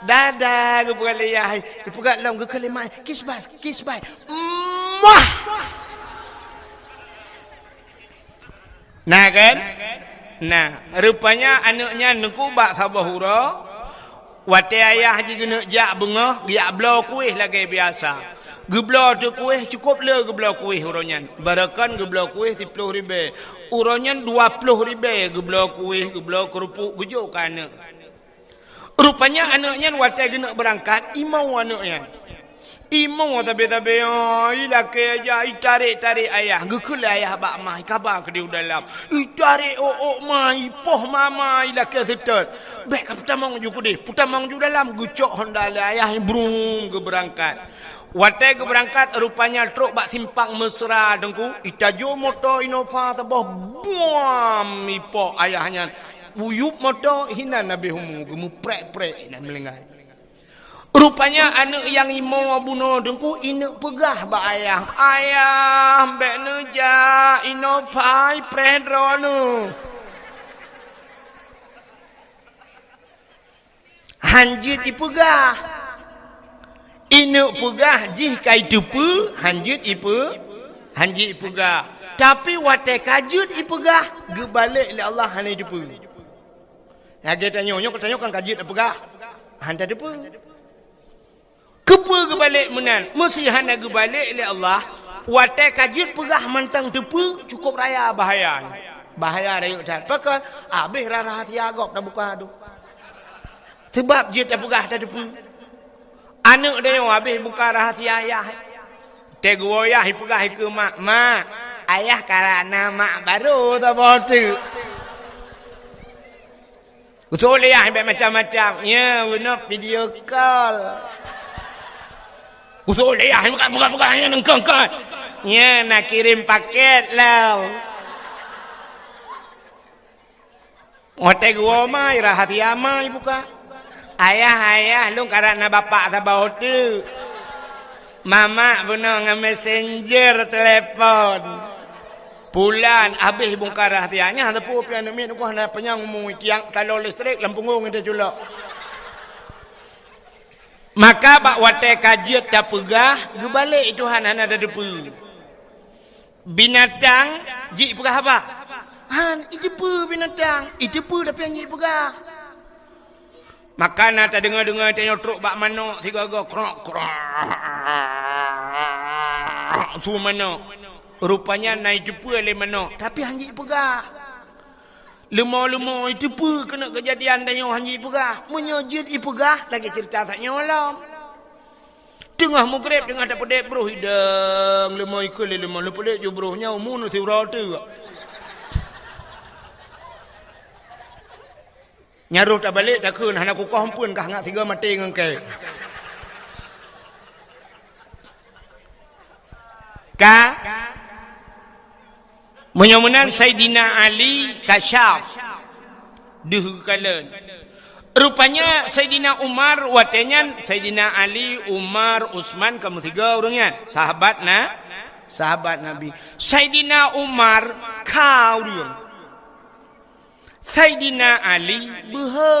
dadah gepua ayah gepua lam gekelima kisbas muah. Nah kan? Nah, rupanya anaknya nengku bak sabahura. Wate ayah je kena jak bengah, giak belau kuih lagi biasa. Geblau tu kuih cukup le geblau kuih uronyan. Barakan geblau kuih 10 ribu. Uronyan 20 ribu geblau kuih, geblau kerupuk gujuk ke anak. Rupanya anaknya wate kena berangkat, imau anaknya. Imau tabe-tabe ilake aja tarik ayah gekul ayah bak mai kabar ke dia dalam tarik mai poh mama ilake setot baik putamang ju kudih putamang ju dalam gucok Honda ayah brum ke berangkat watai ke berangkat rupanya truk bak simpang mesra dengku itajo motor Innova sabah buam ipo ayahnya uyup motor hina nabi humu gemu prek nan melenggai. Rupanya anak yang imau abuno dengku inak pegah ba ayah mbak neja inopai predrono hanjit ipegah inak pegah jih kai tupu hanjit ipegah tapi watai kajut ipegah gebalik oleh Allah hana tupu ya kita tanya kan kajut ipegah hanta tupu kepa kebalik menan mesti hana kebalik oleh Allah watai kajut pegah mantang tepu cukup raya bahaya rayuk tak pakai habis rahasia agak dah buka tu sebab dia tak pegah tak tepu anak dia habis buka rahasia ayah tegur ayah pegah ke mak ayah karena mak baru tak botu betul ayah macam-macam ya guna video call Usul dia bukan hanya nengkang. Ya nak kirim paket lah. Otek gua mai rahat ya mai buka. Ayah lu karena bapak tabau tu. Mama benar dengan messenger telepon. Bulan habis bongkar rahatianya ada pu pian min ku hendak penyang ngomong tiang kalau listrik lampunggung dia julak. Maka bak wate kajiat tak pegah gebalik Tuhan hana ada depu. Binatang ji pegah apa? Han itu pu binatang, itu pu tapi yang ji pegah. Maka nak dengar tengok truk bak manok tiga krok. Tu manok. Rupanya naik jepu oleh manok. Tapi hanji pegah. Lemah-lemah itu pun kena kejadian dan hanji pegah. Menyojit ipegah. Lagi cerita tak nyolam. Tengah mugrib tengah dapat dek bro. Hidang lemah ikut lemah. Lepas dek je bro. Nyawa si rata. Nyaruh tak balik tak kun. Hana ku pun kah ngak tiga mati dengan ke. Menyamunan Sayyidina Ali kasyaf duh kalen. Rupanya Sayyidina Umar watenyan Sayyidina Ali, Umar, Utsman kamu tiga orangnya sahabat Nabi. Sayyidina Umar kau dia. Sayyidina Ali behe.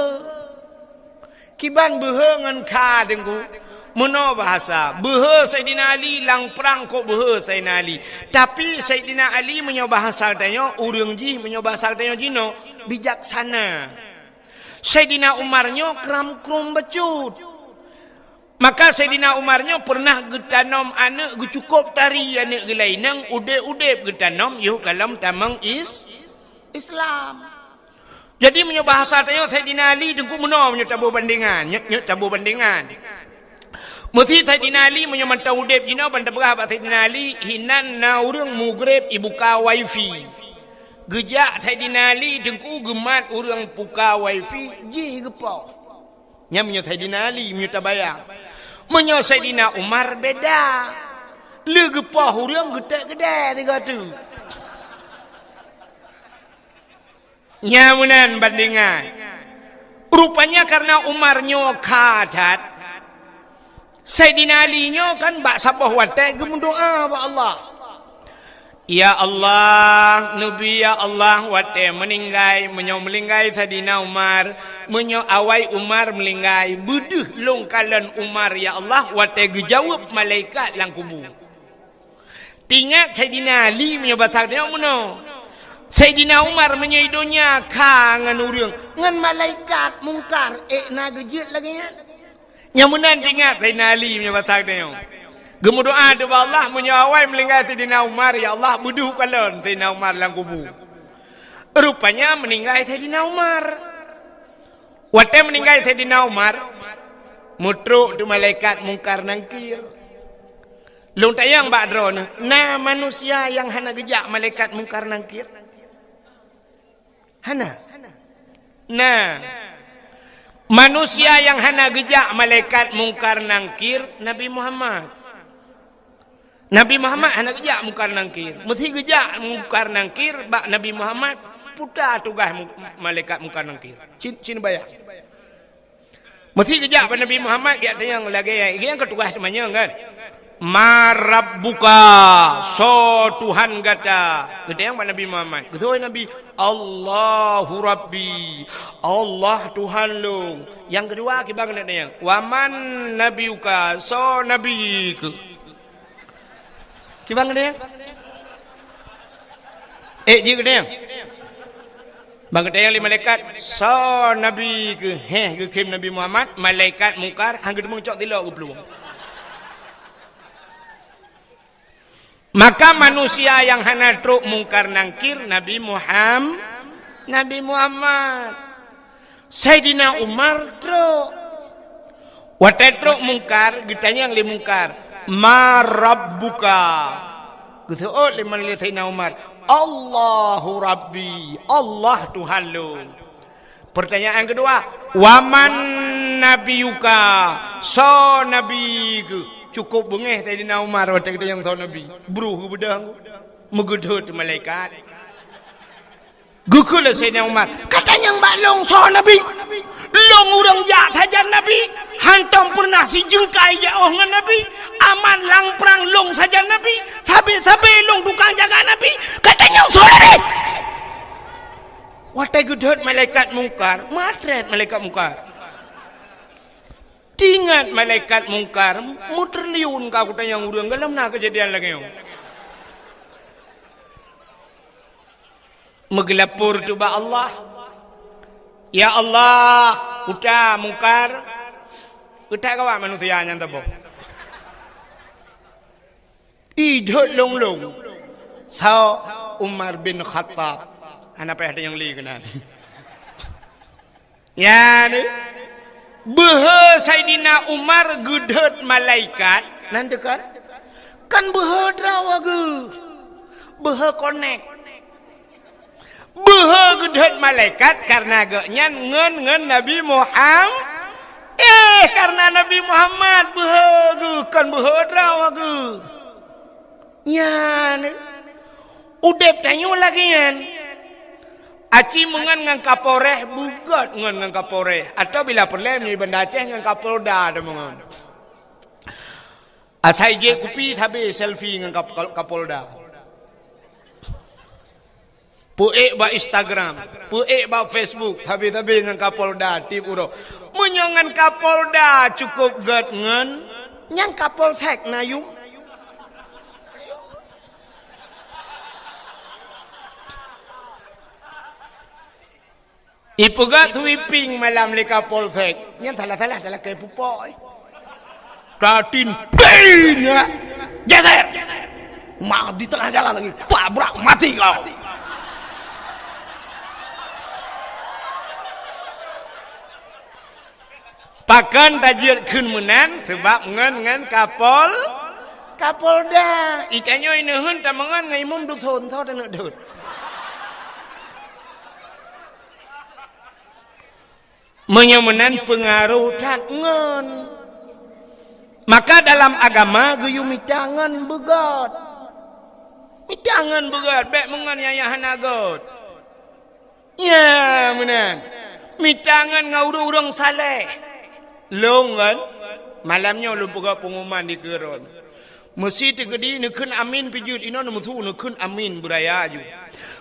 Kiban behe ngan ka dengku. Mana bahasa behe Sayyidina Ali lang perang kok behe Sayyidina Ali. Tapi Sayyidina Ali menyoba bahasa tanya urang ji menyoba bahasa tanya jino bijaksana. Sayyidina Umarnya kram-krum becut. Maka Sayyidina Umarnya pernah getanom anak cukup tari anak gelainang ude-ude getanom yuh dalam tamang Islam. Jadi menyoba bahasa tanya Sayyidina Ali dengku mana menyoba bandingan nyek tabu bandingan. Mesti Sayyidina Ali menyamantau udep jina banda berapa Sayyidina Ali hinan na urang mugrib ibuka wifi. Gejak Sayyidina Ali dengku gemat urang buka wifi ji gepau. Nyamnya Sayyidina Ali menyo tabayang. Menyo Sayyidina Umar beda. Le gepau urang gede-gede tiga tu. Nyamunan bandingan. Rupanya karena Umarnya kadat Sayyidina Ali-nya kan bak sabah watak gemundoa ba Allah. Ya Allah, Nabi ya Allah watak meninggai meninggai Sayyidina Umar, awai Umar meninggai buduh longkalan Umar ya Allah watak gejawab malaikat lang kubur. Tinggal Sayyidina Ali bahasa dia mana? Sayyidina Umar menyidonya kangen urang ngan malaikat mungkar na gejut lagi nya. Nyamunan ingat Sayyidina Ali punya batak dia. Gemu doa doa Allah menyawai melingkai Sayyidina Umar ya Allah buduh kalon Sayyidina Umar lang kubur. Rupanya meninggal Sayyidina Umar. Waktu meninggal Sayyidina Umar mutruk tu malaikat mungkar nangkir. Long tayang bak drone na manusia yang hana gejak malaikat mungkar nangkir. Hana. Nah manusia yang hana gejak malaikat mungkar nangkir Nabi Muhammad. Nabi Muhammad hana gejak mungkar nangkir. Mesti gejak mungkar nangkir bak Nabi Muhammad putar tugas malaikat mungkar nangkir. Cin bayar. Mesti gejak bak Nabi Muhammad dia yang lagi yang ketugas temannya kan. Marabbuka so Tuhan kata. Gede yang bak Nabi Muhammad. Gede Nabi Allahu Rabbi. Allah Tuhan lu. Yang kedua kita kena yang waman nabiuka so nabiku. Kita kena yang dia kena yang bang kena yang malaikat so nabiku. Ke kim Nabi Muhammad malaikat mungkar hang gedung cok tilok ke peluang. Maka manusia yang hana truk mungkar nangkir Nabi Muhammad. Sayyidina Umar truk. Watai truk mungkar, ditanya yang li mungkar. Ma rabbuka. Gitu lima li Sayyidina Umar. Allahu Rabbi. Allah Tuhan lu. Pertanyaan kedua. Waman nabiyuka. So nabiku. cukup bengeh Sayyidina Umar waktu kita yang tahu Nabi. Beruh bedang. Megedut malaikat. Gukul Sayyidina Umar. Katanya mbak long so Nabi. Long orang jak saja Nabi. Hantam pernah si jengkai jauh dengan Nabi. Aman lang perang long saja Nabi. Sabi-sabi long tukang jaga Nabi. Katanya so Nabi. Watai gedut malaikat mungkar. Matret malaikat mungkar. Tingat malaikat mungkar. Muterliun kau kata yang urang. Galam nak kejadian lagi yang. Megelapur tu ba Allah. Ya Allah, uta mungkar. Uta kawa manusia yang tabo. Idut long. Sao Umar bin Khattab. Anak apa ada yang li kenal. Ya ni. Behe Sayyidina Umar gedut malaikat. Nanti kan? Kan behe drawa ge. Behe connect. Behe gedut malaikat karena gaknya ngen Nabi Muhammad. Karena Nabi Muhammad behe ge. Kan behe drawa ge. Ya ni. Udep tanya lagi kan. Aci mengan ngan kaporeh bugat ngan kaporeh atau bila perlu ni benda Aceh ngan kapolda ada mengan. Asai je kupi habis selfie ngan kapolda. Puek ba Instagram, puek ba Facebook, habis ngan kapolda tip uro. Menyangan kapolda cukup gat ngan nyang kapolsek nayung. Ipugat sweeping malam leka polsek. Yang salah kayak pupoi. Tatin bin ya. Geser. Mak di tengah jalan lagi. Tabrak mati kau. Pakan tajir kun menan sebab ngan kapolda. Ikannya ini hun tamangan ngai mum duk thon thau dan dut. Menyamanan pengaruh tangan. Maka dalam agama geyu mitangan begat. Mitangan begat. Bek mengan yayahan agot. Ya menan. Mitangan ngau urang saleh. Long kan. Malamnya lu buka pengumuman di keron. Mesti tegedi nekun amin pijut. Ino nemutu nekun amin beraya ju.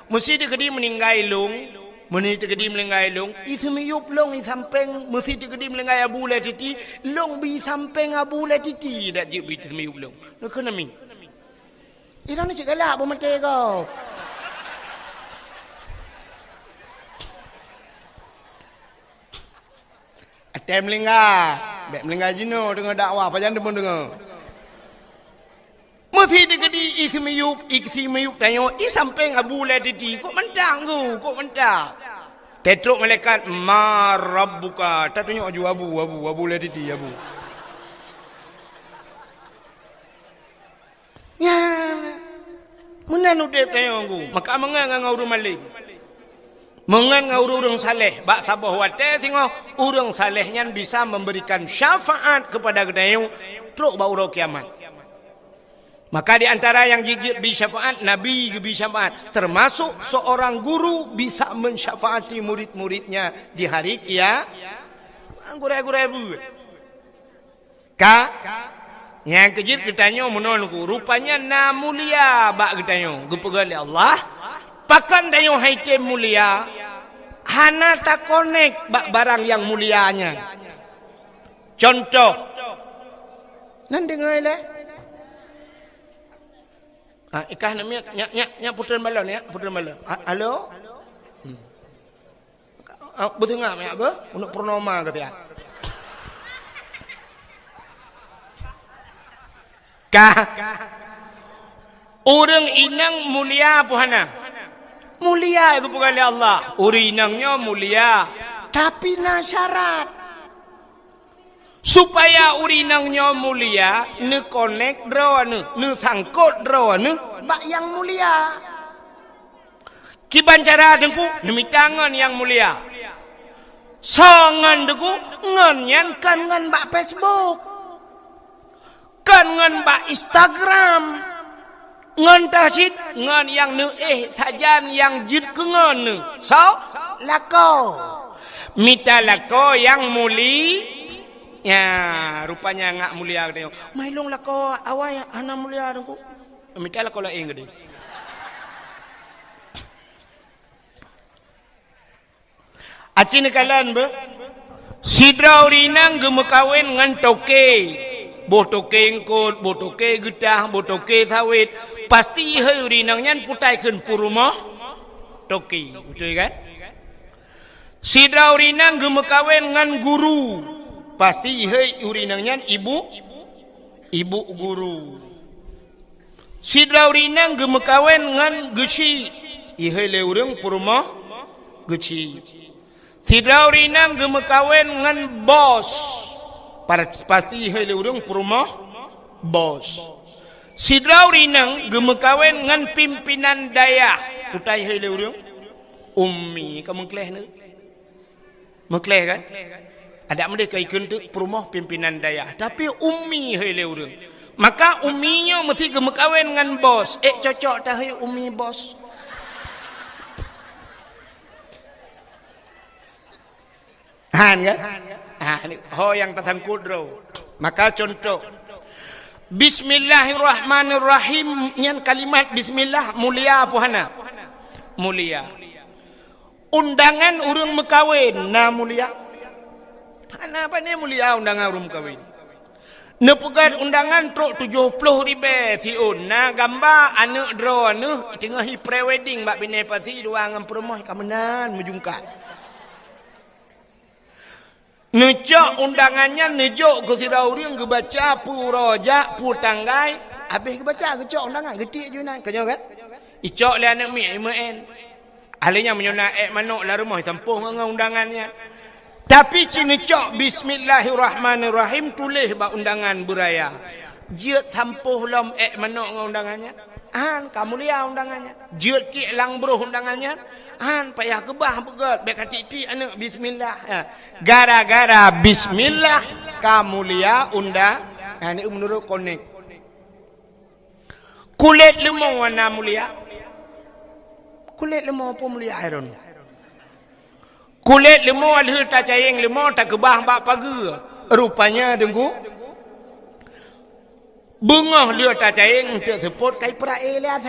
Mesti tegedi meninggai long. Meni tegedi melenggai long, ismiyup long isampeng, mesti tegedi melenggai abu le titi, long bi sampeng abu le titi, dak jip bi ismiyup long. Nak kena mi. Ira ni cakap lah, bermata kau. Atem melenggai, bek melenggai jino dengan dakwah, pajan demun dengar. Mesti tegedi ismiyup tanya, isampeng abu le titi, kok mentang ku, kok mentang. Tetruk malaikat ma rabbuka. Tak tunjuk aju abu le titi abu. Ya. Menan udep tanya aku. Maka mengan ngau urang malik. Mengan ngau urang saleh. Bak sabah wate tengok urang salehnya bisa memberikan syafaat kepada gedayung truk ba urang kiamat. Maka di antara yang gigit bi syafaat, Nabi bi syafaat. Termasuk seorang guru bisa mensyafaati murid-muridnya di hari kiamat. Gurai-gurai bu. Yang kejit ketanya menolku. Rupanya na mulia bak ketanya. Gupegali Allah. Pakan tayo haitem mulia. Hana tak connect bak barang yang mulianya. Contoh. Nan dengar le. Ikah namanya nya putran balon ya, putran balon. Halo? Betul enggak ya, Be? Untuk purnama katanya. Orang inang mulia puhana. Mulia itu bukan oleh Allah. Orang inangnya mulia, tapi na syarat. Supaya urinangnya mulia, ne connect draw ne sangkut draw ne bak yang mulia. Kiban cara dengku demi tangan yang mulia. Sangan dengku nganyan kan ngan bak Facebook. kan ngan ba Instagram ngan tahjid ngan yang nu sajan yang jid ke ngan nu so lako mita lako yang muli ya rupanya ngak mulia gede mailong lako awai ana mulia aku mita lako la ing gede acin kalan be sidra urinang gemekawin ngan toke botoke engkot botoke getah botoke sawit pasti he urinang nyan putai keun purumah toki betul kan sidra urinang gemekawin ngan guru pasti he urinang nyan ibu guru sidra urinang gemekawin ngan geci ihe le urang purumah geci sidra urinang gemekawin ngan bos pasti hele urang perumah bos sidra urinang gemekawin ngan pimpinan daya putai hele urang ummi kamu kleh ne mekleh kan ada mereka ikut tu perumah pimpinan daya tapi ummi hele urang maka umminya mesti gemekawin ngan bos cocok dah he ummi bos han kan ho yang tersangkut ro maka contoh Bismillahirrahmanirrahim nyan kalimat bismillah mulia apa hana mulia undangan urang mekawin na mulia hana apa ni mulia undangan urang mekawin nepegat undangan truk 70,000 siun na gambar anak draw anu tengah pre-wedding bak bini pasi dua ngam perempuan kamenan mejungkat nejok undangannya nejok ke sirauriang ke baca puroja putanggai habis ke baca ke cok undangan getik je nak kau kan icok le anak mi imen ahlinya menyona manuk la rumah sampuh dengan undangannya tapi cini cok bismillahirrahmanirrahim tulis ba undangan beraya jiat sampuh lom manuk dengan undangannya kamu lihat undangannya jiat ki lang bro undangannya payah kebah begat baik hati anak bismillah gara-gara bismillah kamu lihat undang ini menurut konek kulit lemong warna mulia kulit lemong apa mulia iron kulit lemong alih tak cayeng lemong tak kebah bak pagi rupanya dengku bungah dia tak cayeng untuk sebut kai perae lihat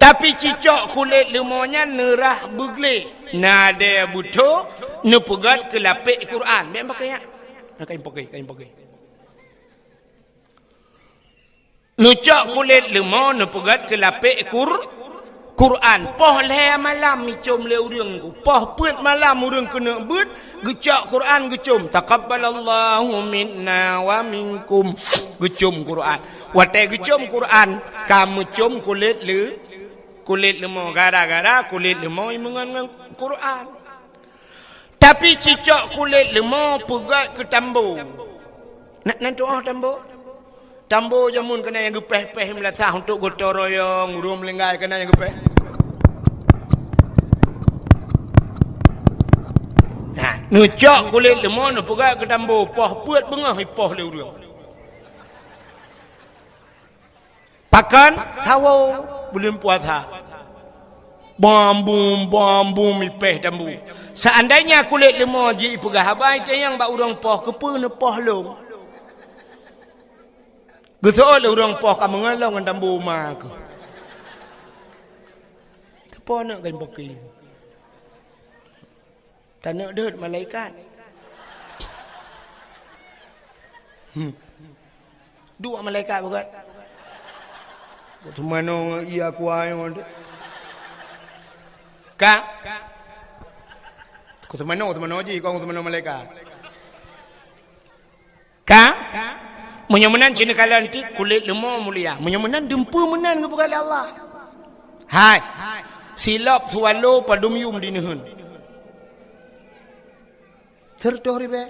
tapi cicok kulit lemonya nerah begle nade buto nepegat ke lapik Quran memang pakainya kain pakai nucok kulit lemo nepegat ke lapik Quran poh le malam micom le urang poh put malam urang kena but gecak Quran gecum taqabbalallahu minna wa minkum gecum Quran watai gecum Quran kamu cum kulit lemah gara-gara kulit lemah mengenang Quran tapi cicak kulit lemah pegat ke tambo nak doa tambo jamun kena yang gepeh-peh melasah untuk gotong royong urung melenggai kena yang gepeh nucak kulit lemah nu pegat ke tambo poh puat bengah poh le urang pakan tawo belum puasa bambu mipeh tambu seandainya kulit lemah ji pegah habai yang bak urang poh kepe ne poh long gesol urang poh ka mengalong ngan tambu ma ke tepo nak kan poki tak nak deut malaikat dua malaikat bukan tu mana ia kuai on ka ku tu mana ji kau tu mana malaikat ka menyemenan cina kalian ti kulit lemah mulia menyemenan dempu menan kepada Allah hai silap sualo padum yum dinehun tertoh ribe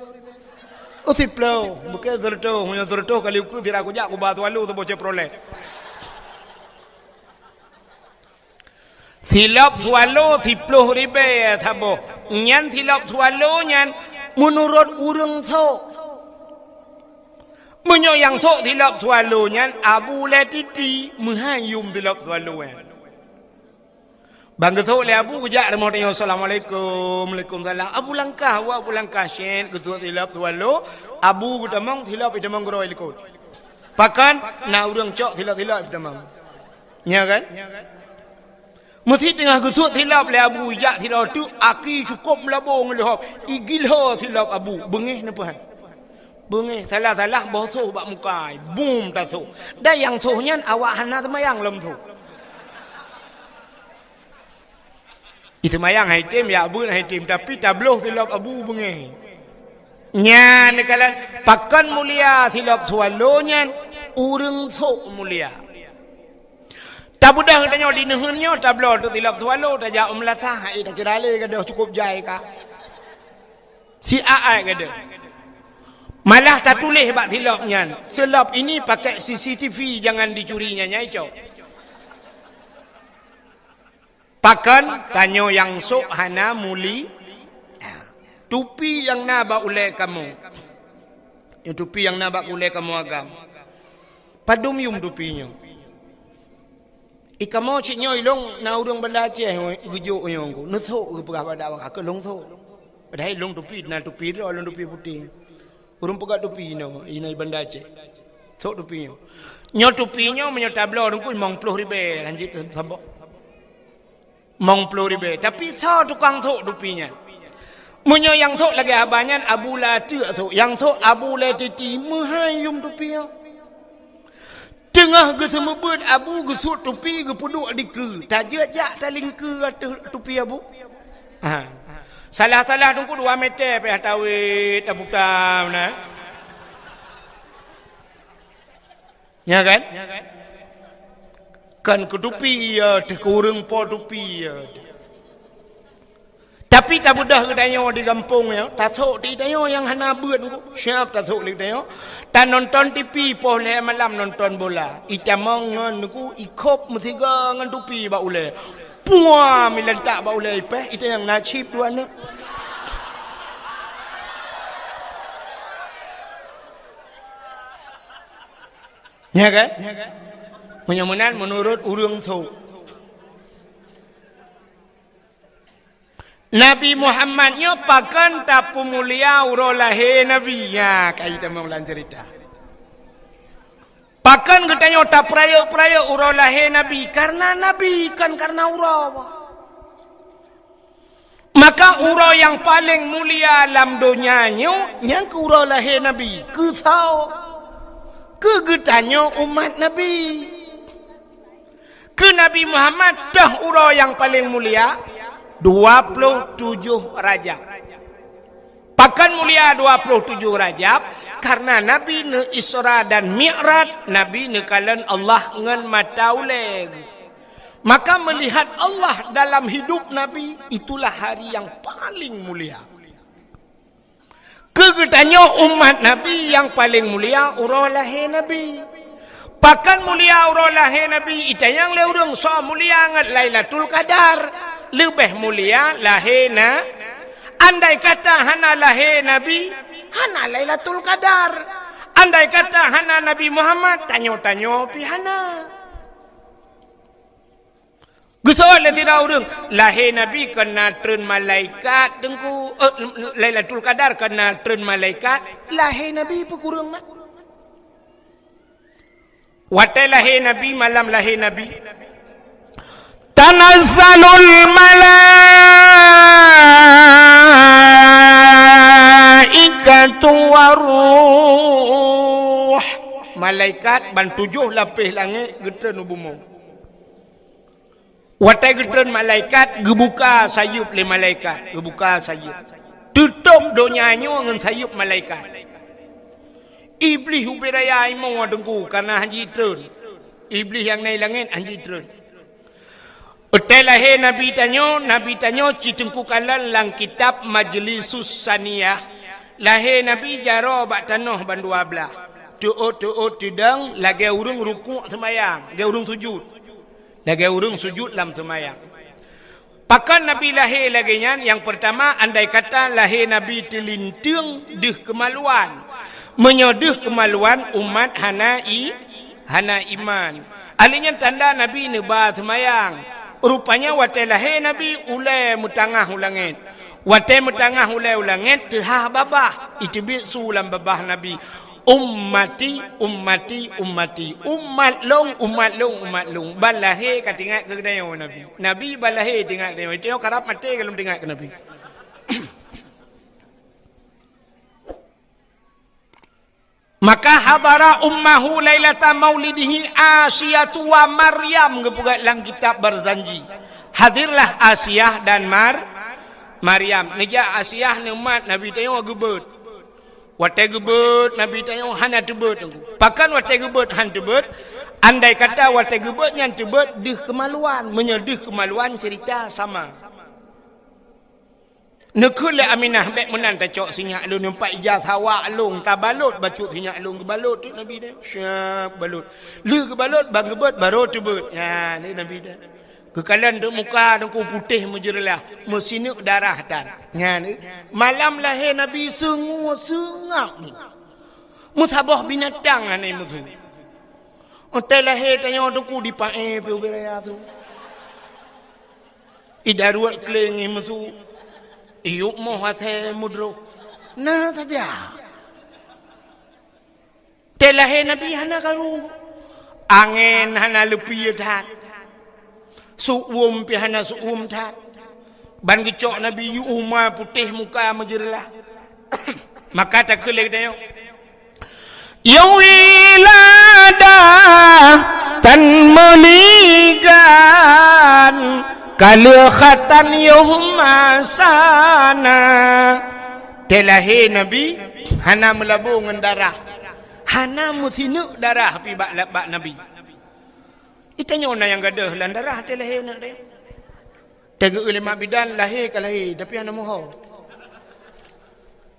otiplo bukan tertoh punya tertoh kali ku tira ku jak ku batu alu tu bocah prole silap sualo 10,000 thabo nyan silap sualo nyan menurut urang so Menyayang tok tilap tualunya Abu Latiti menghayum tilap tualunya. Bang ketuk le Abu kejak remah tanya Assalamualaikum. Waalaikumsalam. Abu langkah wa Abu langkah syen ketuk tilap tualu. Abu kutamang tilap itamang gero ikut. Pakan na urang cok tilap itamang. Ya kan? Mesti tengah ketuk tilap le Abu jak tilap tu aki cukup melabung lehop. Igilho tilap Abu. Bengih napa? Bengih salah bosoh bak mukai boom tak so dah yang sohnya awak hana semayang lem so itu semayang hai tim ya Abu hai tim tapi tabloh silap Abu bengih nya nekalan pakan mulia silap sualonya urang so mulia tak budah tanya di nehunnya tabloh tu silap sualo tak ja umlatah hai tak kira le gadah cukup jai ka si ai gadah. Malah tak tulis bak silapnya. Silap ini pakai CCTV jangan dicurinya nyai cok. Pakan tanya yang sok hana muli. Tupi yang nabak ulai kamu. Yang tupi yang nabak ulai kamu agam. Padum yum tupinya. Ikamu ciknya ilong na urang belajar gujuk yang ku. Nuthuk ke pegah pada awak ke long thuk. Padahal long tupi na tupi ro long tupi putih. Urung pegat tupi ina banda Aceh. Tok tupinya. Nyo tupinya menyo tablo urung ku 90 ribu lanjut sambok. 90 ribu. Tapi sa tukang tok tupinya. Menyo yang tok lagi abanyan Abu Lati tok. Yang tok Abu Lati menghayum tupinya. Tengah ke semebut Abu gesut tupi ke puduk dike. Tajak taling ke tupi Abu. Ha. Salah-salah tunggu 2 meter peh tawit tabuka mana. Ya kan? Kan ketupi ya kurang po tupi ya. Tapi tak mudah katanya di kampung ya. Tak sok di tayo yang hana beut ku. Siap tak sok di tayo. Tak nonton TV boleh malam nonton bola. Itamang ngan ku ikop mesti ngan tupi ba ule. Puah milentak ba ule ipeh itu yang nasib dua ni. Ya kan? Menyamunan menurut urang so. Nabi Muhammad nyo pakan tapu mulia urolahe Nabi ya kaita maulan cerita. Pakan katanya tak peraya urolahe Nabi karena Nabi kan karena uraw. Maka uraw yang paling mulia dalam dunia nyo yang ke urolahe Nabi kesau kegetanyo umat Nabi. Ke Nabi Muhammad dah uraw yang paling mulia 27 Rajab. Pakan mulia 27 Rajab karena Nabi ne Isra dan Mi'raj, Nabi ne kalan Allah ngan matauleg. Maka melihat Allah dalam hidup Nabi itulah hari yang paling mulia. Kegetanyo umat Nabi yang paling mulia urolahe Nabi. Pakan mulia urolahe Nabi itayang le urang so mulia ngat Lailatul Qadar. Lebih mulia lahena. Andai kata hana lahir Nabi, hana Lailatul Qadar. Andai kata hana Nabi Muhammad, tanyo-tanyo pi hana. Gusoal le tidak urang lahir Nabi kena tren malaikat dengku Lailatul Qadar kena tren malaikat, lahir Nabi pekurang mat. Watai lahir Nabi malam lahir Nabi. Tanazzalul malaikatu waruh. Malaikat ban 7 lapis langit getren bumi. Watai getren malaikat gebuka sayup le malaikat, gebuka sayup. Tutup donyanya dengan sayup malaikat. Iblis ubiraya imo dengku karena haji tren. Iblis yang naik langit haji tren. Utai lahir Nabi tanyo citengku kalan lang kitab Majlisus Saniyah. Lahir Nabi jaro bak tanah ban 12. Tuut tidang lagi urung rukuk semayang, lagi urung sujud. Lagi urung sujud dalam semayang. Pakan Nabi lahir lagi yang pertama andai kata lahir Nabi telintung deh kemaluan. menyodeh kemaluan umat hana iman. Alinya tanda Nabi ni ba semayang. Rupanya watai lahir Nabi ulai mutangah ulangit. Watai mutangah ulai ulangit tehah babah. Itu sulam babah Nabi. Ummati, ummati, ummati. Umat long, umat long, umat long. Balahir kat tinggal ke dayo Nabi. Nabi balahir tinggal dayo. Itu karap mati kalau tinggal ke Nabi. Maka hadara ummahu lailata maulidihi Asiyatu wa Maryam kepugat lang kitab berzanji. Hadirlah Asiyah dan Maryam. Nija Asiyah ni umat Nabi tayo gebet. Watai gebet Nabi tayo hana tebet. Pakan watai gebet han tebet. Andai kata watai gebet yang tebet dih kemaluan, menyedih kemaluan cerita sama. Nekule Aminah bek menan ta cok sinyak lu nampak ijazah awak long tabalut bacut sinyak long ke balut tu Nabi dia syap balut lu ke balut bang gebet baru tebet ya ni Nabi dia kekalan tu muka dengku putih menjeralah mesinuk darah tan ya ni malam lahir Nabi sengak ni musabah binatang ni mutu ontai lahir tanya dengku dipae pe beraya tu idaruat keleng mutu Iyuk mo hati mudro. Nah saja. Telahe Nabi hana karung. Angin hana lepi tat. Suum pi hana suum tat. Ban gecok Nabi yu umma putih muka majerlah. Maka tak kelek tayo. Yawilada tan meligan Kalikhatan yuhma sana. Telahi Nabi hana melabung dengan darah. Hana musinuk darah pi bak Nabi. Itanya ona yang gadah lan darah telahi nak dia. Tega ulama bidan lahir ke lahir tapi hana moho.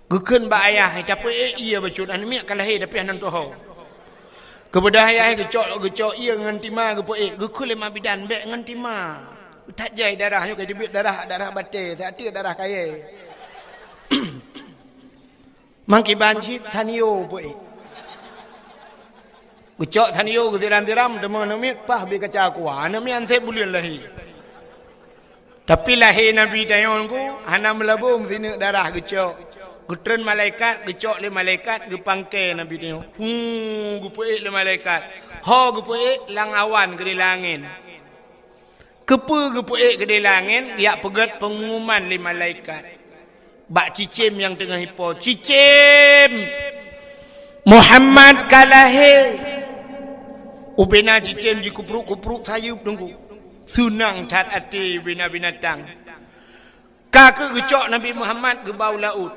Gukeun ba ayah tapi ia bacut an mi ka lahir tapi hana toho. Kebedah ayah gecok ia ngan tima gepo gukul ulama bidan bek ngan tima. Tak jai darah yo kaya darah batil tak ada darah kaya mangki banjit thanio poi ucok thanio gediram-diram demo namit pah be kaca kuah nami ante bulian lahi tapi lahi Nabi tayon ku hana melabung sini darah gecok gutren malaikat gecok le malaikat gepangke Nabi tayo gupoi le malaikat ho gupoi lang awan ke langit Kepu-kepu ke langit, dia pegat pengumuman li malaikat. Bak cicim yang tengah hipo. Cicim! Muhammad kalahe. Ubena cicim ji kupruk-kupruk sayup tunggu. Sunang cat ati bina binatang. Kakak gecok Nabi Muhammad ke bau laut.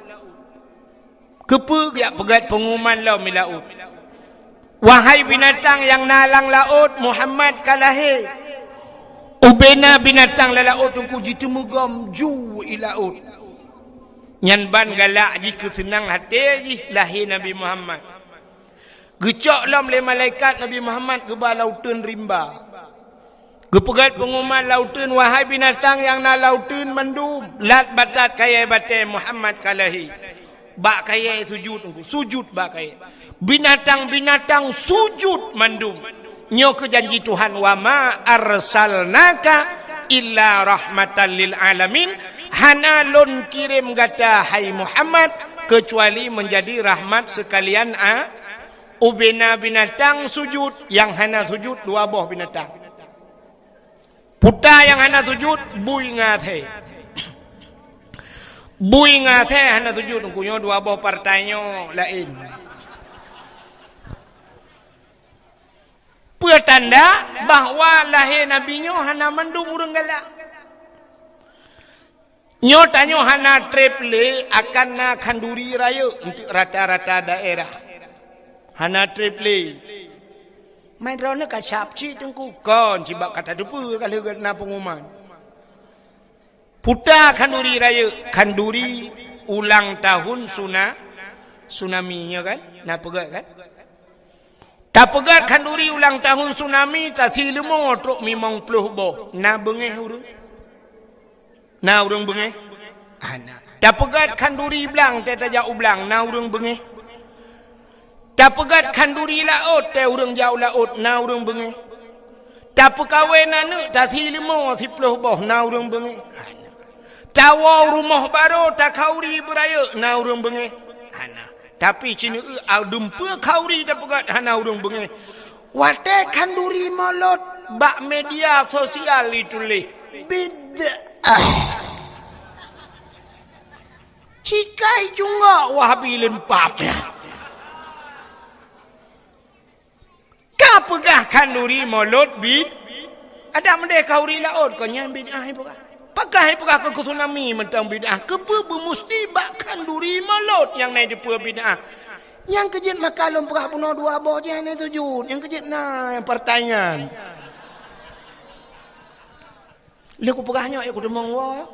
Kepu dia pegat pengumuman lau mi laut. Wahai binatang yang nalang laut, Muhammad kalahe. Ubena binatang lalaut tungku jitu mugam ju ilaut. Nyan ban galak jika senang hati ji lahir Nabi Muhammad. Gecok lam le malaikat Nabi Muhammad ke lautan rimba. Gepegat pengumuman lautan wahai binatang yang na lautan mendum. Lat batat kaya batai Muhammad kalahi. Bak kaya sujud tungku sujud bak kaya. Binatang-binatang sujud mendum. Nyo ke janji Tuhan wa ma arsalnaka illa rahmatan lil alamin hana lun kirim gata hai Muhammad kecuali menjadi rahmat sekalian ubena binatang sujud yang hana sujud dua buah binatang puta yang hana sujud bui ngathe hana sujud kunyo dua buah partainya lain petanda bahawa lahir Nabi nyo hana mendung urang galak. Nyo tanyo hana triple akan na kanduri raya untuk rata-rata daerah. Hana triple. Main rona ka syapci tengku kon cibak kata depu kalau na pengumuman. Puta kanduri raya, kanduri ulang tahun tsunami nya kan? Na pegat kan? Tak pegat kanduri ulang tahun tsunami tak silemo truk mimong puluh boh. Na bengeh urang. Na urang bengeh. Tak pegat kanduri belang tak tajak ublang. Na urang bengeh. Tak pegat kanduri laut, tak urang jauh laut, na urang bengi. Tak pekawin anak, tak si 50 boh, na urang bengi. Tawa rumah baru, tak kauri beraya, na urang bengi. Tapi cina aldumpa kauri tak pegat, na urang bengi. Wate kanduri molot, bak media sosial ditulis. Bid'ah. Cikai juga wahabi lempapnya. Kau pegah kanduri molot bid. Ada mereka kauri laut kau nyan bid'ah pegah. Pakai pegah ke tsunami mentang bid'ah. Kepa bermusti bak kanduri molot yang naik di pua bid'ah. Yang kejut makalum pegah puno 2 boh je ni tujuh. Yang kejut nah yang pertanyaan. Leku pegahnya aku demong wa.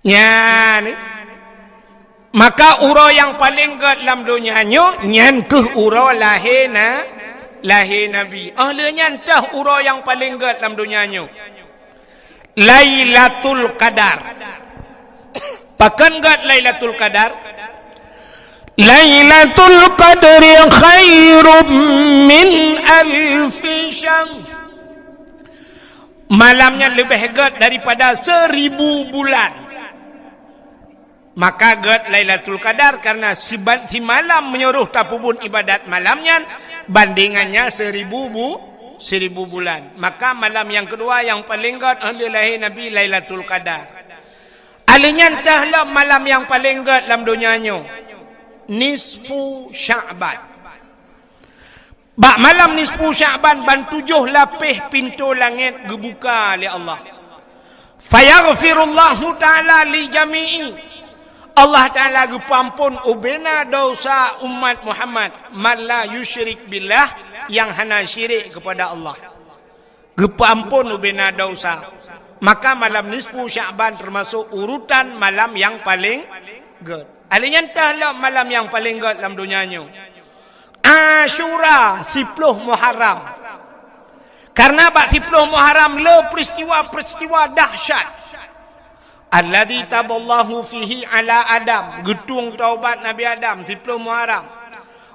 Ya ni. Maka uro yang paling gad dalam dunia nyan ke uro lahir Nabi. Ahli nyan tah uro yang paling gad dalam dunia Lailatul Qadar. Pakan gad Lailatul Qadar. Lailatul Qadri khairum min alfi syahr. Malamnya lebih gad daripada 1000 bulan. Maka gad Lailatul Qadar karena si malam menyuruh tapubun ibadat malamnya bandingannya 1000 bulan. Maka malam yang kedua yang paling gad ahli lahir Nabi Lailatul Qadar. Alinya entahlah malam yang paling gad dalam dunianya. Nisfu Sya'ban. Bak malam nisfu Sya'ban ban 7 lapis pintu langit dibuka oleh Allah. Fayaghfirullahu ta'ala li jami'i. Allah Ta'ala gepampun ubena dosa umat Muhammad man la yusyrik billah yang hana syirik kepada Allah. Gepampun ubena dosa. Maka malam nisfu Sya'ban termasuk urutan malam yang paling gad. Alinya entahlah malam yang paling gad dalam dunianya. Asyura 10 Muharram. Karena bak 10 Muharram le peristiwa dahsyat. Alladzi taballahu fihi ala Adam, getung taubat Nabi Adam 10 Muharram.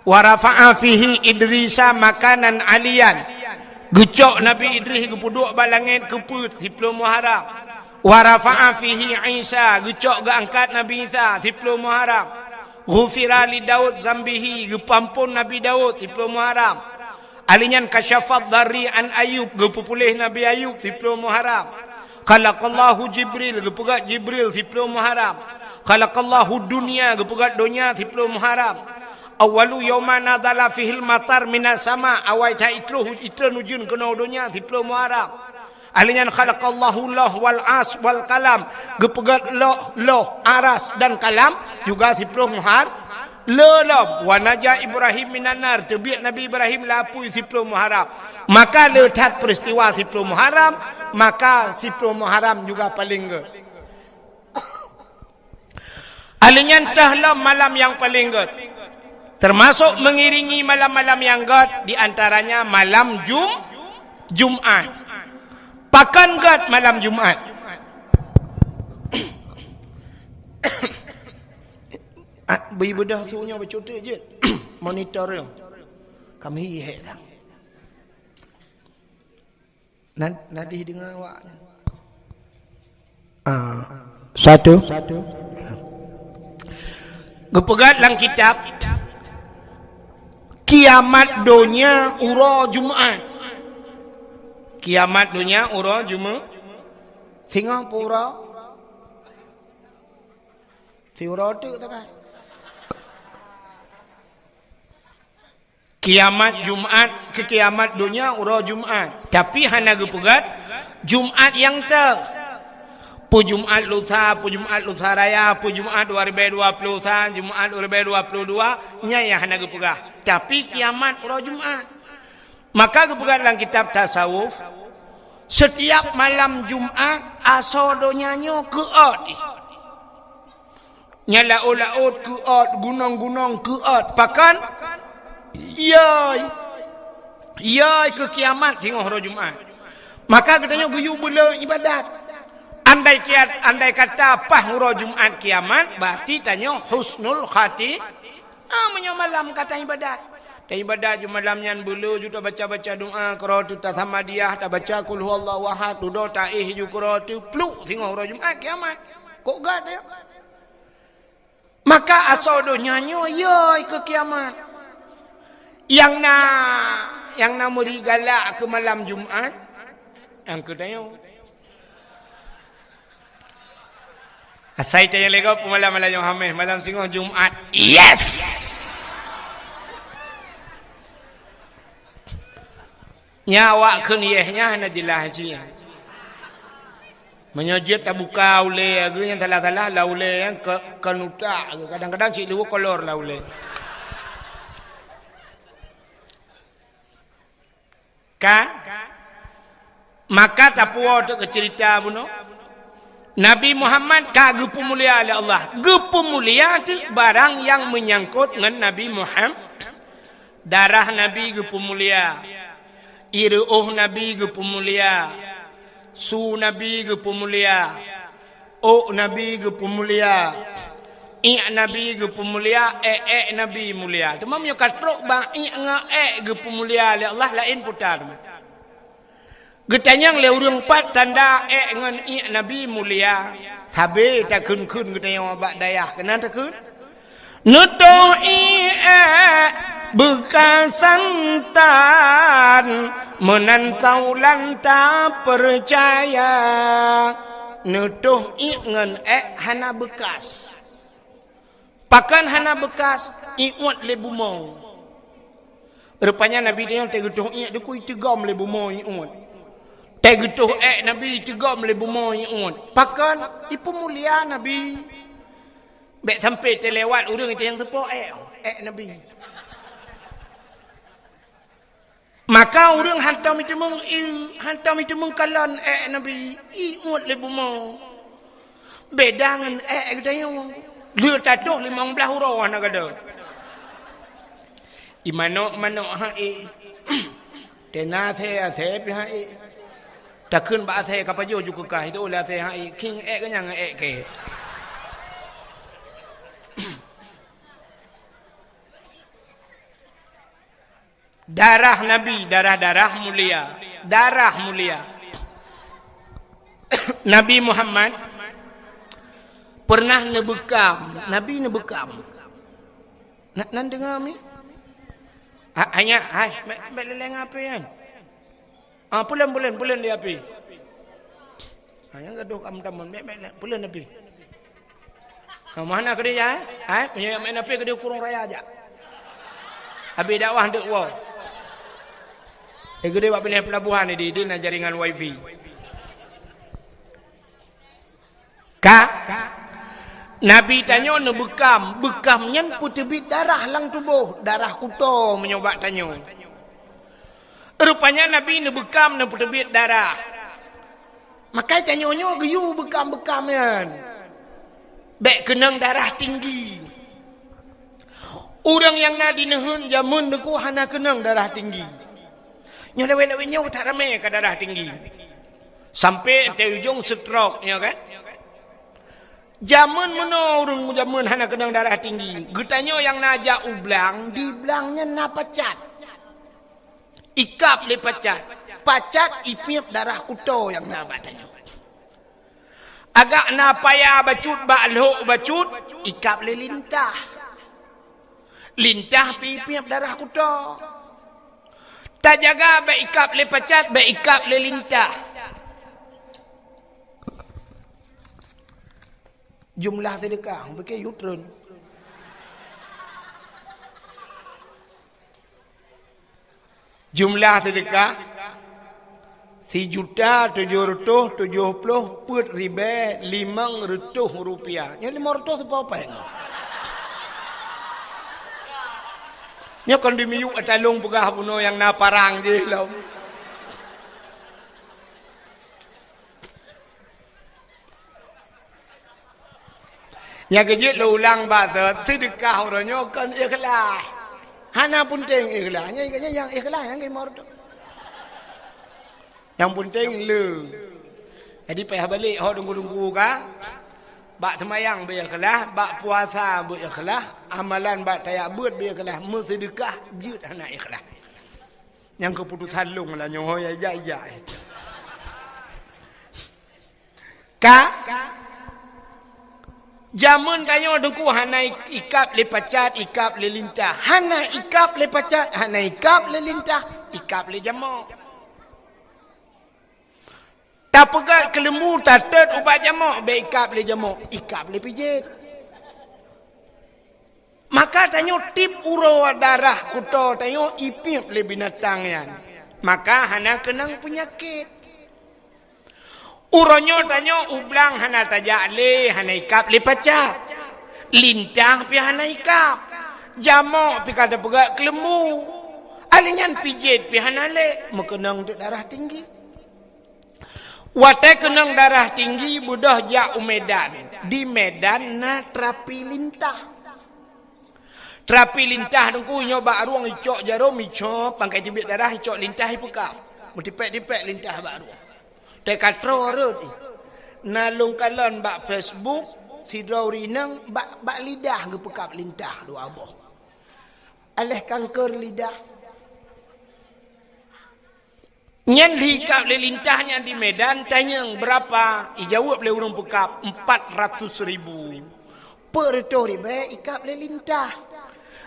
Wa rafa'a fihi Idrisa makanan aliyan. Gecok Nabi Idris gepuduk bak langit keput 10 Muharram. Wa rafa'a fihi Isa, gecok geangkat Nabi Isa 10 Muharram. Ghufira li Daud zambihi, gepampun Nabi Daud 10 Muharram. Alinyan kasyafat dharri an Ayub, gepupulih Nabi Ayub 10 Muharram. Khalaqallahu Jibril, gepegat Jibril 10 Muharram. Khalaqallahu dunia, gepegat dunia 10 Muharram. Awalu yawma nadala fihil matar minas sama, awai ta itruh nujun kena dunia 10 Muharram. Alinya khalaqallahu lah wal as wal kalam, gepegat loh aras dan kalam juga 10 Muharram. Lelam wa naja Ibrahim minanar, tebiak Nabi Ibrahim lapui 10 Muharram. Maka letat peristiwa 10 Muharram, maka 10 Muharram juga paling gad. Alinya entahlah malam yang paling gad. Termasuk mengiringi malam-malam yang gad, di antaranya malam Jumat. Pakan gad malam Jumat. Beri bedah suruhnya bercutik je. Monitor dia. Kami hihek lah. Nadih dengar awak. Satu. Gepegat dalam kitab Kiamat Dunia Ura Jumaat. Kiamat Dunia Ura Jumaat. Tengah pura. Tiura tu tak kan? Kiamat Jumaat ke kiamat dunia ura Jumaat. Tapi hana gepegat Jumaat yang pu Jumaat lusa, pu Jumaat lusa raya, pu Jumaat 2020, Jumaat 2022 nya yang hana gepegah. Tapi kiamat ura Jumaat. Maka gepegat dalam kitab tasawuf setiap malam Jumaat asodonyanya keot. Nya laut keot, gunung-gunung keot. Pakan Yai ke kiamat tengok hari Jumaat. Maka katanya guyu bela ibadat. Andai kata pahuro Jumat kiamat, berarti tanya husnul khati. Menyo malam kata ibadat. Dan ibadat ju malamnya bulu ju baca-baca doa qiratu tasamadiyah, ta baca qul huwallahu ahad, do taih ju qiratu pluk singo huro Jumat kiamat. Kok gad ya? Maka asal do nyanyo yo ke kiamat. Yang na muri galak ke malam Jumat, yang kedanya asai tanya lego malam Jumat, malam singo Jumat. Yes. Nyawa keniyahnya hana dilahaji. Menyojit tak buka ule agu yang salah-salah la ule yang kenuta kadang-kadang cik lu kolor la ule. Maka tak puas tu cerita buno. Nabi Muhammad ka gepu mulia oleh Allah. Gepu mulia tu barang yang menyangkut dengan Nabi Muhammad. Darah Nabi gepu mulia. Iruh Nabi gepu mulia. Su Nabi gepu mulia. O Nabi gepu mulia. Nabi gepu mulia. Nabi mulia. Cuma punya katrok bang gepu mulia oleh Allah lain putar. Getanyang le urang pat tanda dengan Nabi mulia. Sabe tak kun getanyang bak dayah kena tak kun. Nutuh bekas santan menantau lanta percaya. Nutuh ngan hana bekas. Pakan hana bekas iwat le bumau. Rupanya Nabi dia tegutuh dia ku itigam le bumau iwat. Tegutuh Nabi tegam le bumau iwat. Pakan ipu mulia Nabi. Bek sampai terlewat urang itu yang tepo Nabi. Maka urang hantam itu mengkalan Nabi iwat le bumau. Beda dengan katanya dia tatuh 15 huruf nak ada. Imano tena the pihak tak kun ba the kapajo juga kah itu ulah the king ke yang ke. Darah Nabi, darah mulia. Nabi Muhammad pernah nebekam. Nabi nebekam. Nak dengar mi? Hanya, beleng apa yan? Pulen dia api. Hanya gaduh am-taman, pulen api. Mana kerja? Punya main api kerja kurung raya aja. Abi dakwah dek wow. Gede buat pindah pelabuhan ni dia nak jaringan wifi. Nabi tanya nak bekamnya putih darah lang tubuh, darah kuto menyoba tanya. Rupanya Nabi nak bekam nak putih darah. Maka tanya-nya geyu bekam kan. Bek kenang darah tinggi. Orang yang nak dinehun jamun deku hana kenang darah tinggi. Nya lewe-lewenya tak ramai ke darah tinggi. Sampai te ujung stroke nya kan. Jamun mana orang jamun hana kenang darah tinggi. Getanya yang najak ublang, di blangnya na pacat. Ikap le pacat. Pacat ipip darah kuto yang na batanya. Agak na payah bacut, ikap le lintah. Lintah pipip darah kuto. Tak jaga baik ikap le pacat, baik ikap le lintah. Jumlah sedekah pakai yutron. Jumlah sedekah 1.770.500 rupiah. Yang 500 apa yang? Nya kon dimiyu atalong pegah puno yang na parang je law. Nya kejit lo ulang bahasa sedekah orangnya kan ikhlas. Hana pun teng ikhlas. Nya yang ikhlas yang gemor tu. Yang pun teng le. Jadi payah balik ho dunggu-dunggu ka. Bak semayang biar kelah, bak puasa biar kelah, amalan bak tayak buat biar kelah, bersedekah jut anak ikhlas. Yang keputusan long lah nyoh ya jai. Ka jamun tanyo dengku hana ikap le pacat, ikap le lintah. Hana ikap le pacat, hana ikap le lintah, ikap le jamak. Tak pegat ke lembu, tak tet ubat jamak, be ikap le jamak, ikap le pijit. Maka tanyo tip uro darah kuto tanyo ipip le binatang yan. Maka hana kenang penyakit. Uronyo tanyo ublang hana tajak le, hana ikap le pacat. Lintah pi hana ikap. Jamak pi kata pegat ke lembu. Alinyan pijit pi hana le, mekenang tu darah tinggi. Watai kenang darah tinggi budah jak Medan. Di Medan na terapi lintah. Terapi lintah dengku nyoba ruang icok jarum icok pangkai jebit darah icok lintah ipekap. Mutipek-tipek lintah bak ruang. Tek katro rut. Nalung kalon bak Facebook sidrau rinang bak lidah gepekap lintah do aboh. Aleh kanker lidah. Nyan hikap le lintahnya di Medan tanya berapa? Ijawab le urang pekap 400,000. Per tori be ikap le lintah.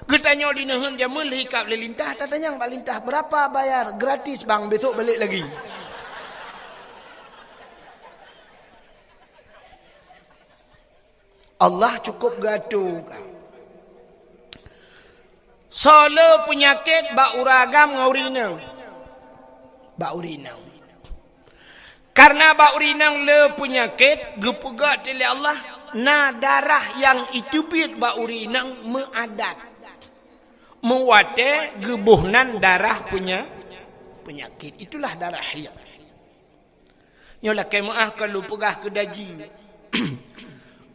Getanyo di nehem jamun le hikap le lintah tanya bak lintah berapa bayar? Gratis bang, besok balik lagi. Allah cukup gaduh. Solo penyakit bak uragam ngaurinang. Bak urinang. Karena bak urinang le penyakit gepegat oleh Allah, na darah yang itu bit bak urinang meadat. Mewate gebuhnan darah punya penyakit. Itulah darah haid. Nyolah kemaah kalau pegah ke daji.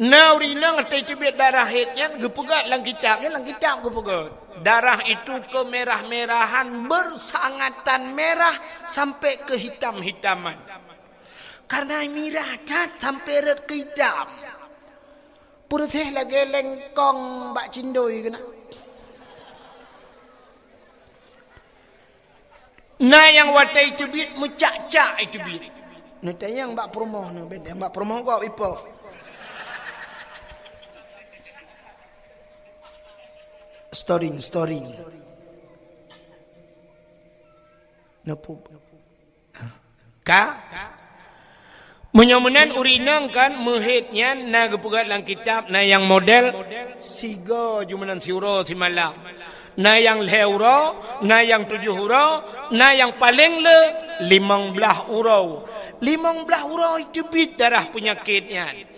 Na urinang atai tibit darah haidnya gepegat lang kitabnya, lang kitab gepegat. Darah itu kemerah-merahan, bersangatan merah sampai ke hitam-hitaman. Karena merah cat sampai red ke hitam. Purutih lagi lengkong bak cindoi kena. Nah yang watai itu bit mucak-cak itu bit. Nanti yang bak promoh ni, benda bak promoh kau ipo. Storing. Napu. Ka? Menyamunan urinang kan mehitnya na gepugat lang kitab na yang model sigo jumanan siuro si malam. Na yang leuro, na yang 7 hurau, na yang paling le 15 hurau. 15 hurau itu bit darah penyakitnya.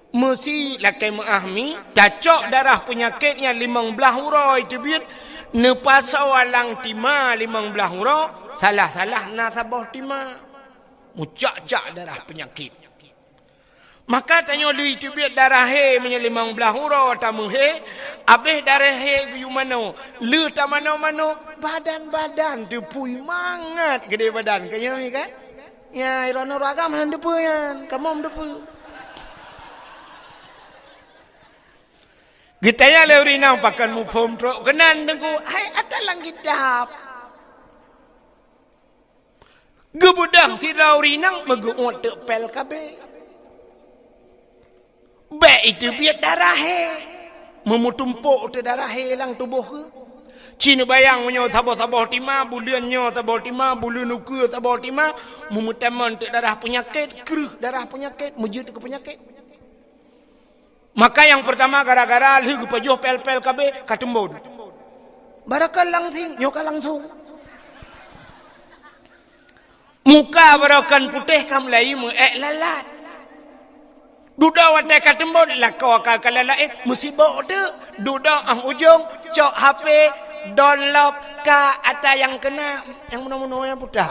Mesti lakai mengahmi cacok darah penyakitnya 15 hurau itu biar nepasau alang tima 15 hurau salah-salah nasabah tima mucak-cak darah penyakit. Maka tanya li itu biar darah he punya 15 hurau tamu he habis darah he yu mano le ta mano-mano badan-badan tepui mangat gede badan kaya ni kan ya irono ragam han depu yan kamom depu. Gitanya leurinang pakan mu pom tro kenan dengku hai atalang gidap. Gebudang si laurinang meguot te pel kabe. Be itu biar darah he. Memutumpuk te darah he lang tubuh ke. Cina bayang menyo sabah-sabah tima buliannya sabah tima bulian ukur sabah tima memutaman te darah penyakit keruh darah penyakit mujud ke penyakit. Maka yang pertama gara-gara lihu pajuh pel-pel kabe katembon. Barakal langsing, nyoka langsung. Muka barakan putih kam lai mu lalat. Duda watai katembon lah kau akal kalalait musibah tu. Duda ang ujung cok HP download ka ata yang kena yang muno-muno yang putih.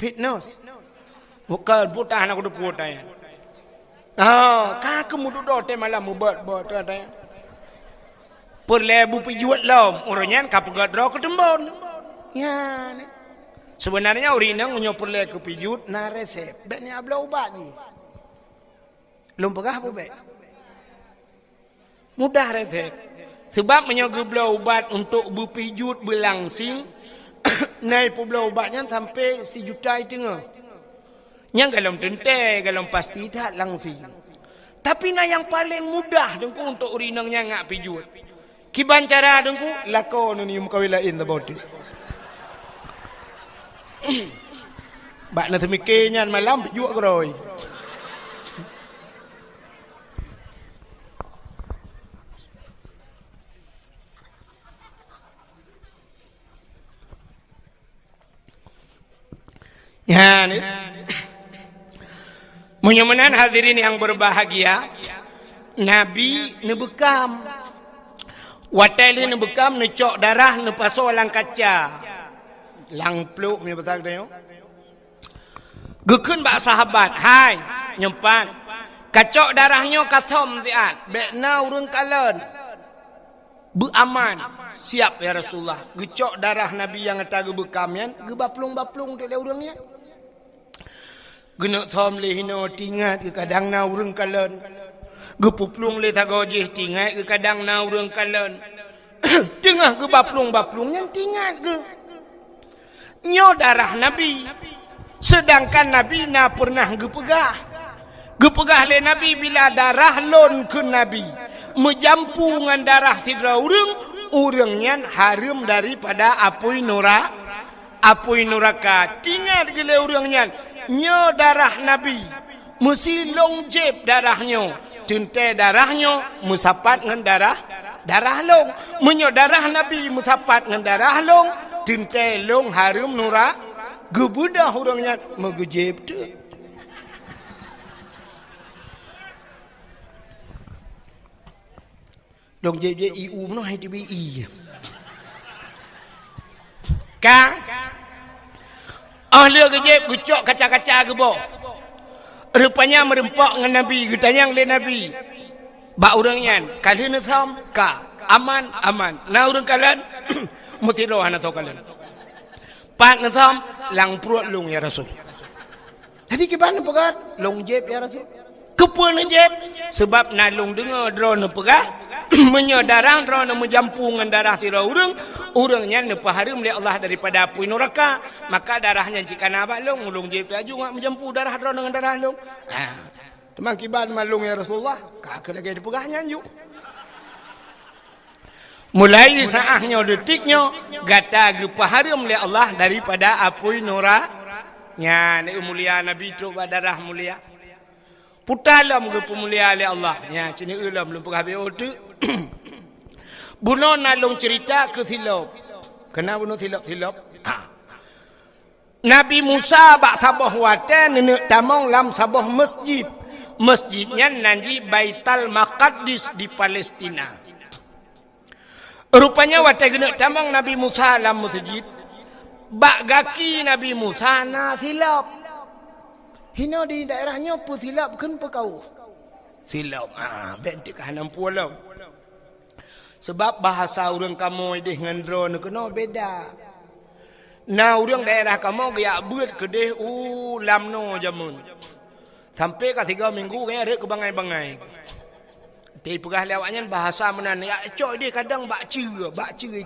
Fitness. Bukan putah nak udah putah ya. Kak kemudu dote malam mubat dote. Perlebu pijuat lom. Orangnya kapegat roh ketembon. Ya. Sebenarnya urinang nyo perlu ke pijut na resep. Bet ni abla ubat je. Lom pegah apa bet? Mudah resep. Sebab menyoga bela ubat untuk berpijut berlangsing. Naik pula ubatnya sampai 1 juta itu ngah. Yang galom tentai, galom pasti tak langsing. Tapi na yang paling mudah dengku untuk urinangnya ngak pijut. Kiban cara dengku lakon ni mukawilain taboti. Bak na temikenya malam pijut keroi. Ya, mudah-mudahan hadirin yang berbahagia, Nabi nebekam, wateli nebekam necok darah nepaso lang kaca, lang pluk ni betul dah yo. Gekun bak sahabat, hai nyempan, kacok darahnya kasom tiat, bekna urun kalen, beraman, siap ya Rasulullah. Gecok darah Nabi yang kata gebekamian, gebaplung-baplung tu le urangnya. Genak thom le hino tingat ke kadang na urang kalen. Gepuplung le tagojeh tingat ke kadang na urang kalen. Tengah gebaplung-baplung yang tingat ke. Nyo darah Nabi. Sedangkan Nabi na pernah gepegah. Gepegah le Nabi bila darah lon ke Nabi. Menjampu dengan darah sidra urangnya harum daripada apui neraka. Tingat ke le urangnya. Nyo darah Nabi mesti longjeb darahnya, tentai darahnya musapat dengan darah long. Menyo darah Nabi musapat dengan darah long, tentai long harum nura gebudah orangnya megejeb tu. Long jeb je iu noh hai TBI. Ka ahli gejeb gucok kaca-kaca gebo. Rupanya merempak dengan Nabi, getanyang le Nabi. Ba urangnya kali na tham ka aman. Na urang kalian mutiro ana to kalian. Pat na tham lang pruat lung ya Rasul. Jadi kiban pegat long jeb ya Rasul. Kepun jeb sebab na lung dengar drone pegat menyo darah drone menjampungan darah tira urangnya nepah harum oleh Allah daripada api neraka, maka darahnya jika nabak long jeb aju ngak menjampu darah drone dengan darah long. Temang kiban malung ya Rasulullah, kak lagi dipegahnya anjuk. Mulai saahnya detiknya gata gepah harum oleh Allah daripada api neraka. Ni mulia Nabi tu darah mulia. Putalam ke pemulia oleh Allah. Ya, cini ulam belum pernah habis tu. Bunuh nalung cerita ke silap. Kena bunuh silap. Nabi Musa bak sabah watan nenek tamang lam sabah masjid. Masjidnya nanti Baitul Maqdis di Palestina. Rupanya watan nenek tamang Nabi Musa lam masjid. Bak gaki Nabi Musa na silap. Hina di daerahnya pun silap kan pekau. Silap. Bentik kahanan pulau. Sebab bahasa orang kamu dengan drone kena beda. Nah orang daerah kamu gaya buat kedeh lamno jamun. Sampai ke 3 minggu gaya rek ke bangai-bangai. Tapi pegah lewatnya bahasa menan ya cok dia kadang bak cer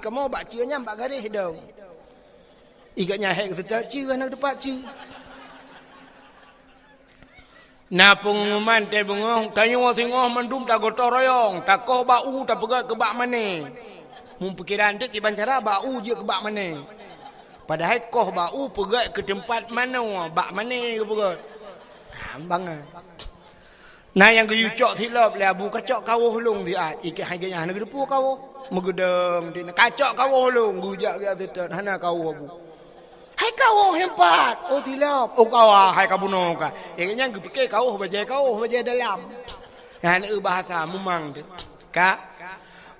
kamu bak cernya bak garis dong. Igatnya hek kita cer nak dapat cer. Na pengumuman te bengong tanyo tengok mendum tak gotong royong takoh bau tak pegat ke bak mane mun pikiran tu kiban cara bau je ke bak mane padahal koh bau pegat ke tempat mana bak mane ke pegat bangan na yang geyucok silap le abu kacok kawuh long dia ikat haganya hana gedepu kawuh megedeng dia kacok kawuh long gujak dia tetan hana kawuh abu. Hai kau hempat, silap. Kau hai kabuno ka. Yang yang gepeke kau baca dalam. Yang bahasa memang tu. Ka,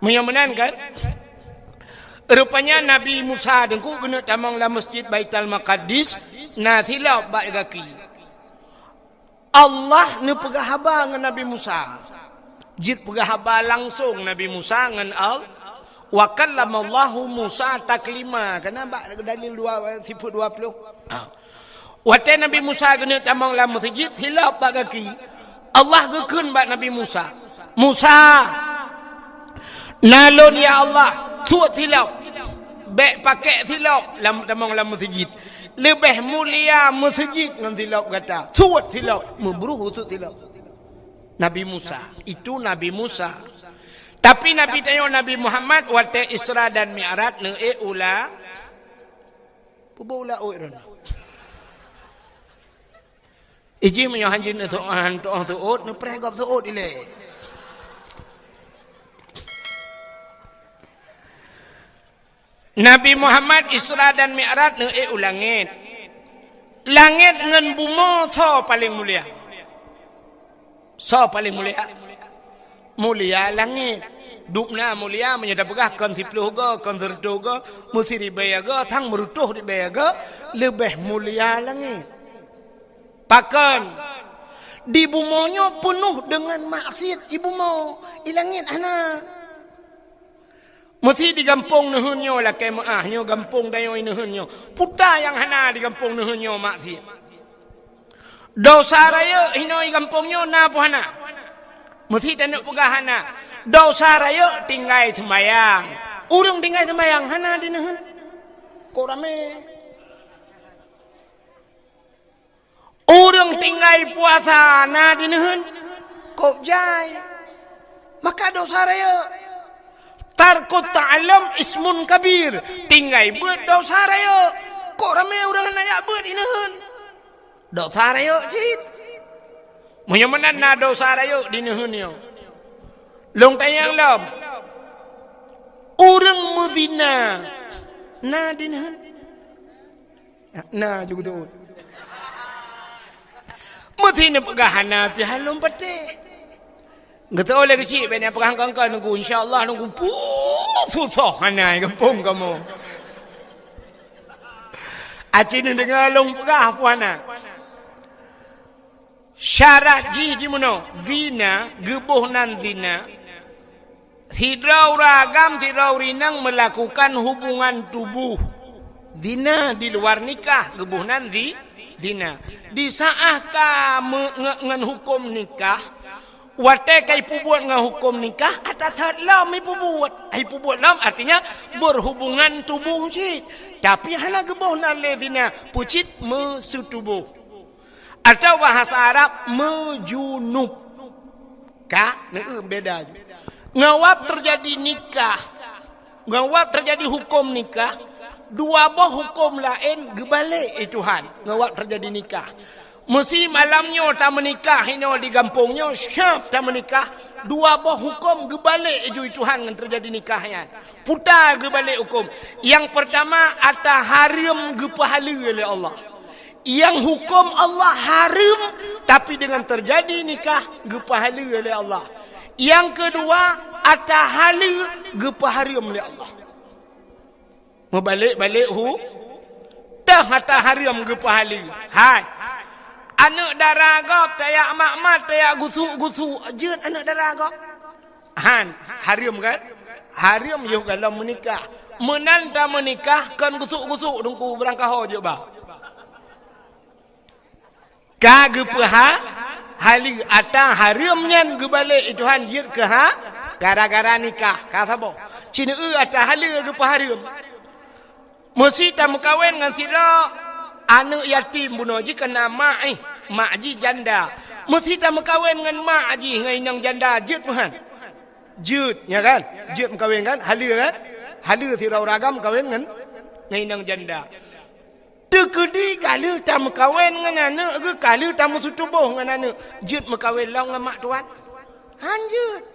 menyamanan kan? Rupanya Nabi Musa dengku guna tamang la masjid Baitul Maqdis, na silap bak gaki. Allah ne pegah haba dengan Nabi Musa. Jit pegah haba langsung Nabi Musa dengan Wa kallamallahu Musa taklima. Kenapa dalil 20. Waktu Nabi Musa kena tamang dalam masjid, hilap bak kaki. Allah gekun bak Nabi Musa. Musa, nalon ya Allah, suat hilap. Bek pakai hilap tamang dalam masjid. Lebih mulia masjid dengan hilap kata. Suat hilap, memburu suat hilap. Nabi Musa, itu Nabi Musa. Tapi Nabi tanya Nabi Muhammad waktu Isra dan Mi'raj ne ula. Pubola oirana. Iji menyohanjin itu orang tuut, nu pregop tuut ile. Nabi Muhammad Isra dan Mi'raj nu langit. Langit dengan bumi so paling mulia. So paling mulia. Mulia langit. Dukna mulia menyedap begah kon 10 go, kon 30 go, musiri bayaga, thang merutuh di bayaga, lebih mulia langit. Pakan di bumonyo penuh dengan maksiat ibu mau ilangin anak. Mesti di kampung nuhunyo lah kemaahnya kampung dayo nuhunyo. Puta yang hana di kampung nuhunyo maksiat. Dosa raya hino di kampungnya na puhana. Mesti tanuk pegahana. Dosa raya tinggal semayang. Urang tinggal semayang hana di nuhun. Kok rame? Orang tinggal puasa na dinehun kok jai maka dosa raya tarkut ta'alam ismun kabir tinggal buat dosa raya kok ramai orang nak buat dinehun dosa raya cit menyemenan na dosa raya dinehun yo long tayang lom orang muzina na dinehun na juga tu mesti ni pegahana pi halum pete. Ngata oleh kecil benda pegang kangkang nunggu insya-Allah nunggu susah hana kampung kamu. Acin dengar long pegah puana. Syarat ji mono zina gebuh nan zina. Hidrau ragam hidrau rinang melakukan hubungan tubuh. Zina di luar nikah gebuh nan zina. Di saat ka ngan hukum nikah wate kai pubuat ngan hukum nikah atas halam ibu buat ai pubuat lam artinya berhubungan tubuh cit tapi hana gebuh nan levina pucit mesutubuh atau bahasa Arab mejunub ka beda ngawap terjadi nikah ngawap terjadi hukum nikah dua boh hukum lain gebalik Tuhan ngawak terjadi nikah mesti malamnya tak menikah ini di kampungnya syaf tak menikah dua boh hukum gebalik Tuhan yang terjadi nikahnya putar gebalik hukum yang pertama ata haram gepahala oleh Allah yang hukum Allah haram tapi dengan terjadi nikah gepahala oleh Allah yang kedua ata halu gepaharam oleh Allah membalik-balik dah hata haram ke pahala hai anak darah gop tayak mak-mak tayak gusu-gusu jeut anak darah gop han haram kan haram yo kalau menikah menanta menikah kan gusuk-gusuk dungku berangkah je ba kage hali ata haram nyan ke balik itu han jeut ke gara-gara nikah kata bo cina ata hali ke haram mesti tak kawin dengan sira anak yatim bunuh ji kena mak mak ji janda mesti tak kawin dengan mak ji ngai nang janda jeut Tuhan jeut ya kan jeut kawin kan hala sira ragam kawin dengan ngai nang janda tekedi kalau tak kawin dengan anak ke kalau tak sutubuh dengan anak jeut kawin long dengan mak tuan hanjut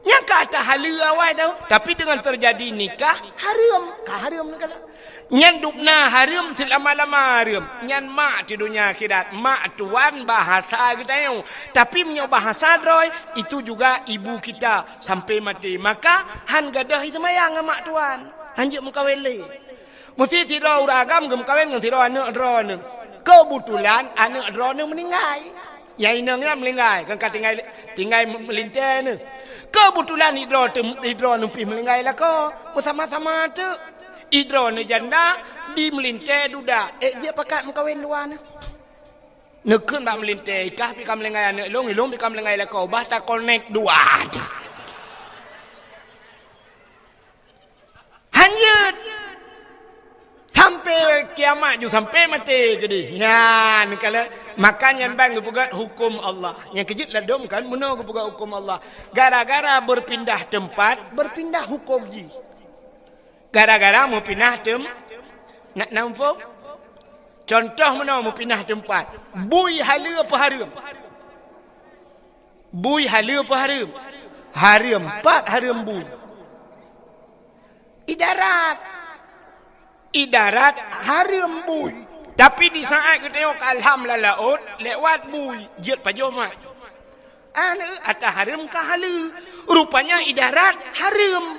yang kata halu awal tahu tapi dengan terjadi nikah haram haram kalau nyan dukna haram selama-lama haram nyan mak di dunia akhirat mak tuan bahasa kita yang tapi punya bahasa droy itu juga ibu kita sampai mati maka han gadah itu mayang mak tuan hanjuk mengkawin le mesti sira uragam gem kawin dengan sira anak dron kebetulan anak dron meninggal Yang inangnya melingkai. Kan tinggal melintai ni. Kebetulan hidro numpi melingkai lah ko. Bersama-sama tu. Hidro ni janda. Di melintai duda. Dia pakat mengkawin luar ni. Nekun tak melintai. Ikah pika melingkai anak long. Ilong pika melingkai lah ko. Basta connect dua. Hanyut. Sampai kiamat juga sampai mati ke dia. Ya, ni kalau makanya bang kepugat hukum Allah. Yang kejut lah dom kan, mana kepugat hukum Allah. Gara-gara berpindah tempat, berpindah hukum ji. Gara-gara mau pindah nak nampak? Contoh mana mau pindah tempat. Bui hala apa haram? Bui hala apa haram? Haram, 4 haram bui. Idarat haram bui. Tapi di saat kita tengok alhamdulillah laut lewat bui jet pajoh mat. Atau haram kah hala? Rupanya idarat haram.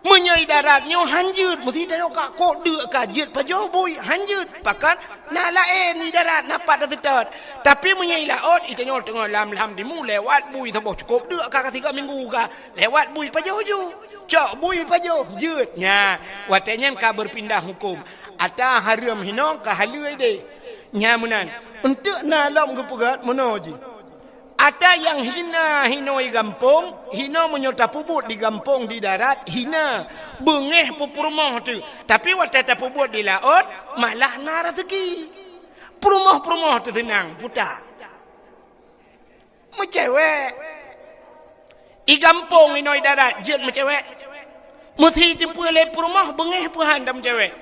Menya idaratnya hanjut. Mesti tengok kak kok dek kah jet pajoh bui hanjut. Pakat nak lain idarat napak dah tetat. Tapi menya laut kita tengok lam dimu lewat bui sabah cukup dek kah 3 minggu kah lewat bui pajoh ju. Cok bui pajoh jut. Nya, watanya ka berpindah hukum. Ata haram hino ka halui de. Nya menan. Untuk nalam ke pegat mana ji? Ada yang hina di gampung, hina menyota pubut di gampung di darat, hina bengeh pupurmoh tu. Tapi waktu pubut di laut, malah na rezeki. Purmoh tu tenang, putar. Mencewek. I gampung hina di darat, jet mencewek. Mesti jumpa lepur rumah bengeh puhan dalam cewek.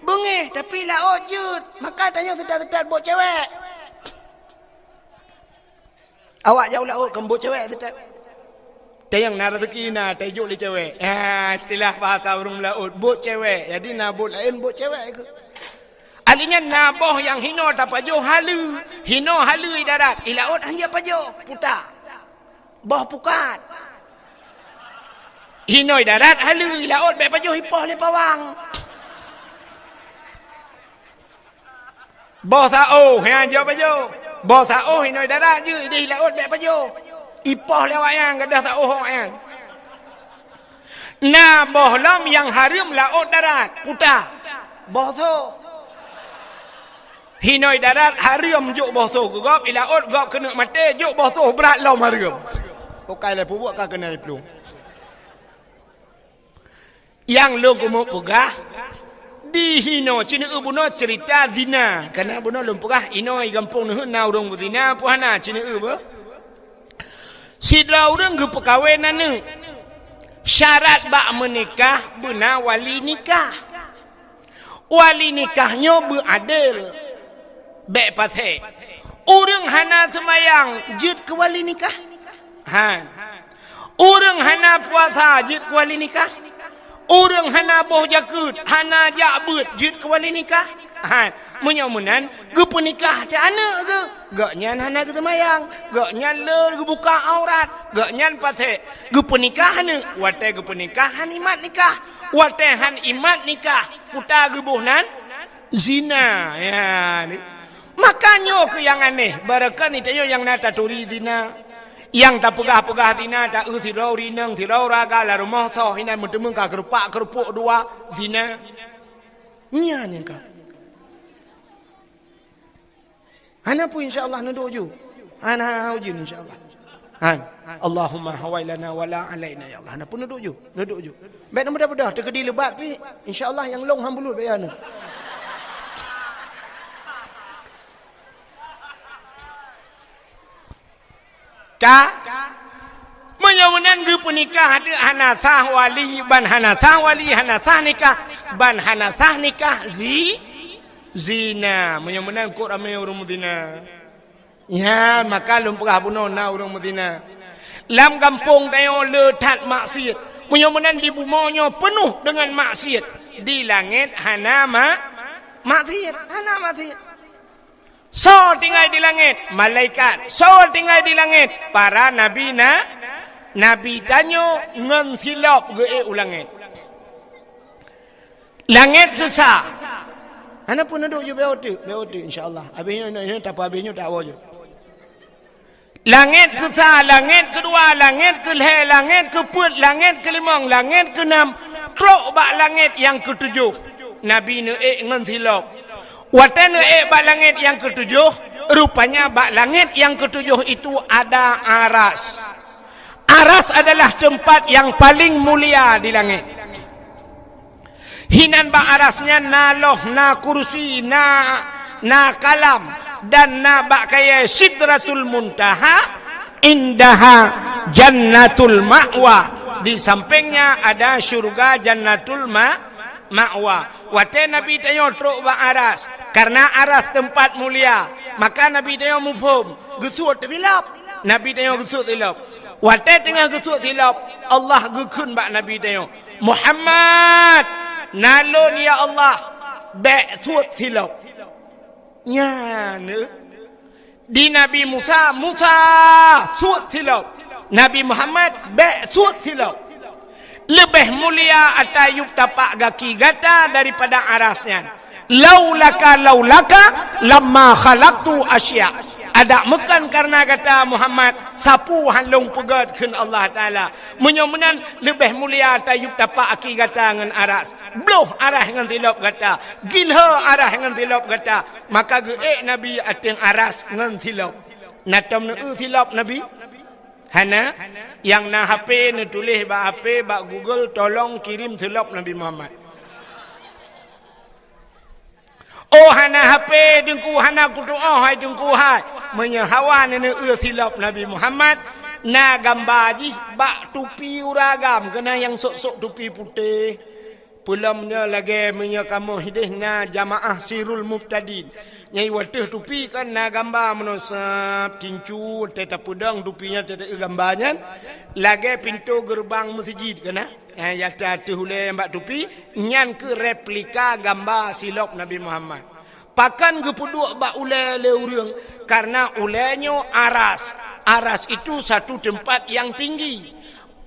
Bengeh tapi laut jut. Maka tanya sedar-sedar buat cewek. Awak jauh laut kan buat cewek sedar. Tayang nak rezeki na tajuk le cewek. Istilah bahasa orang laut buat cewek. Jadi nak buat lain buat cewek ke. Alinya naboh yang hino tak pajoh halu. Hino halu di darat. Di laut hanya pajoh putar. Boh pukat. Hinoi darat halu laut baik pajoh hipoh le pawang. Boh sao ha jo pajoh. Boh sao hinoi darat je di laut baik pajoh. Ipoh le wayang gadah sao wayang. Nah boh lam yang haram laut darat putar. Boh so. Hinoi darat haram juk boh so gop laut gop kena mati juk boh so berat lam haram. Pokai le pubuat ka kena pelung. Yang lo kumuk pegah di hino cina buno cerita zina karena buno lum pegah ino i gampung nuh na urang zina puhana cina ba sidra urang ge pekawenan ne syarat bak menikah beuna wali nikahnya beradil baik pase urang hana semayang jut ke wali nikah urang hana puasa jut ke wali nikah. Orang hana boh jakut, hana jakbut, jut ke wali nikah. Menyamunan, gepu nikah tak anak ke? Gak nyan hana ke semayang, gak nyan le buka aurat, gak nyan pasek. Gepu nikah hana, watai gepu nikah han imat nikah, watai han imat nikah, putar gebuh nan zina. Ya ni. Makanya ke yang aneh, barakan itu yang nata turi zina. Yang tak pegah-pegah zina tak tirau rinang tirau raga la rumah so hina mentemung ka kerupuk dua zina nya ni ka ana pun insyaallah nuduk ju ana hujin insyaallah Allahumma hawailana wala alaina ya Allah ana pun nuduk ju baik mudah-mudah terkedi lebat pi insyaallah yang long hambulut bayan menyamunan ge penikah ada hanasah wali ban hanasah wali hanasah nikah ban hanasah nikah zina menyamunan kok ramai orang zina ya maka lum pegah buno na orang zina lam kampung tayo letat maksiat menyamunan di bumonyo penuh dengan maksiat di langit hana maksiat So tinggal di langit malaikat, so tinggal di langit para nabi tanyo ngan silap ge ulangit. Langit besar. Ana pun duduk je beotu insyaallah. Habis ini tak apa habisnya tak awo je. Langit ke sa, langit kedua, langit ke leh, langit ke put, langit ke limang, langit ke enam. Truk bak langit yang ketujuh. Nabi neek ngan silap. Watan neek bak langit yang ketujuh. Rupanya bak langit yang ketujuh itu ada aras. Aras adalah tempat yang paling mulia di langit. Hinan bak arasnya na loh, na kursi, na kalam. Dan nabak kaya sidratul muntaha indaha jannatul ma'wa. Di sampingnya ada syurga jannatul ma'wa. Wate Nabi tanya truk ba aras, karena aras tempat mulia, maka Nabi tanya mufhum gesut tilap. Nabi tanya gesut tilap. Wate tengah gesut tilap, Allah gekun ba Nabi tanya Muhammad nalun ya Allah ba sut tilap. Nya di Nabi Musa sut tilap, Nabi Muhammad be sut tilap. Lebih mulia atayub tapak gaki gata daripada arasnya. Laulaka lamma khalaqtu asya. Ada mekan karena kata Muhammad sapu handung pegat keun Allah Taala. Menyomenan lebih mulia atayub tapak aki gata ngan aras. Bloh arah ngan tilap gata. Gilha arah ngan tilap gata. Maka geek Nabi ateng aras ngan tilap. Natam nu tilap Nabi. Hana yang na HP ni tulis ba HP ba Google tolong kirim tilap Nabi Muhammad. Oh hana HP dengku hana ku doa hai dengku hai menyahawan ni tilap Nabi Muhammad na gambar ji ba tupi uragam kena yang sok-sok tupi putih. Pulamnya lagi menyakamu hidih na jamaah sirul muftadin. Nyai watih tupi kan na gambar menosap tincu teta pedang tupinya teta gambarnya. Lagi pintu gerbang masjid kena. Ya tatu hule mbak tupi nyan ke replika gambar silop Nabi Muhammad. Pakan gepuduk bak ule le urang karena ulenya aras. Aras itu satu tempat yang tinggi.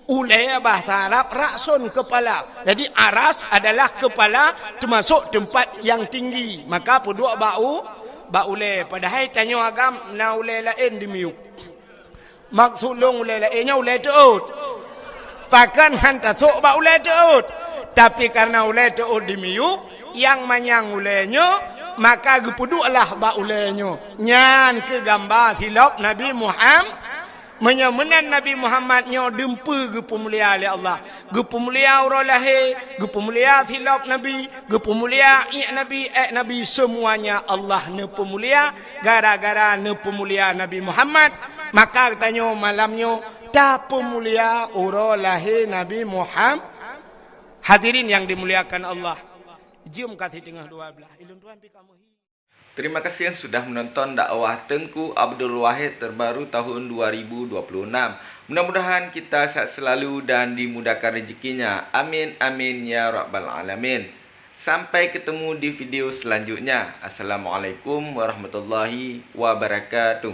Ulaya bahasa Arab raksun kepala. Jadi aras adalah kepala termasuk tempat yang tinggi. Maka puduk bau ule. Padahal tanya agam na ule lain di miuk. Maksud long ule lainnya ule teut. Pakan hantar sok bau ule teut. Tapi karena ule teut di miuk yang manyang ulenya maka gepuduklah bau ulenya. Nyan ke gambar silap Nabi Muhammad. Menyemenan Nabi Muhammad nyo dempe gepemulia oleh Allah. Gepemulia urang lahir, gepemulia silap Nabi, gepemulia Nabi semuanya Allah ne pemulia gara-gara ne pemulia Nabi Muhammad. Maka tanya malamnya ta pemulia urang lahir Nabi Muhammad. Hadirin yang dimuliakan Allah. Jom kasih tengah 12. Ilun Tuhan pi kamu. Terima kasih yang sudah menonton dakwah Tengku Abdul Wahid terbaru tahun 2026. Mudah-mudahan kita sehat selalu dan dimudahkan rezekinya. Amin amin ya rabbal alamin. Sampai ketemu di video selanjutnya. Assalamualaikum warahmatullahi wabarakatuh.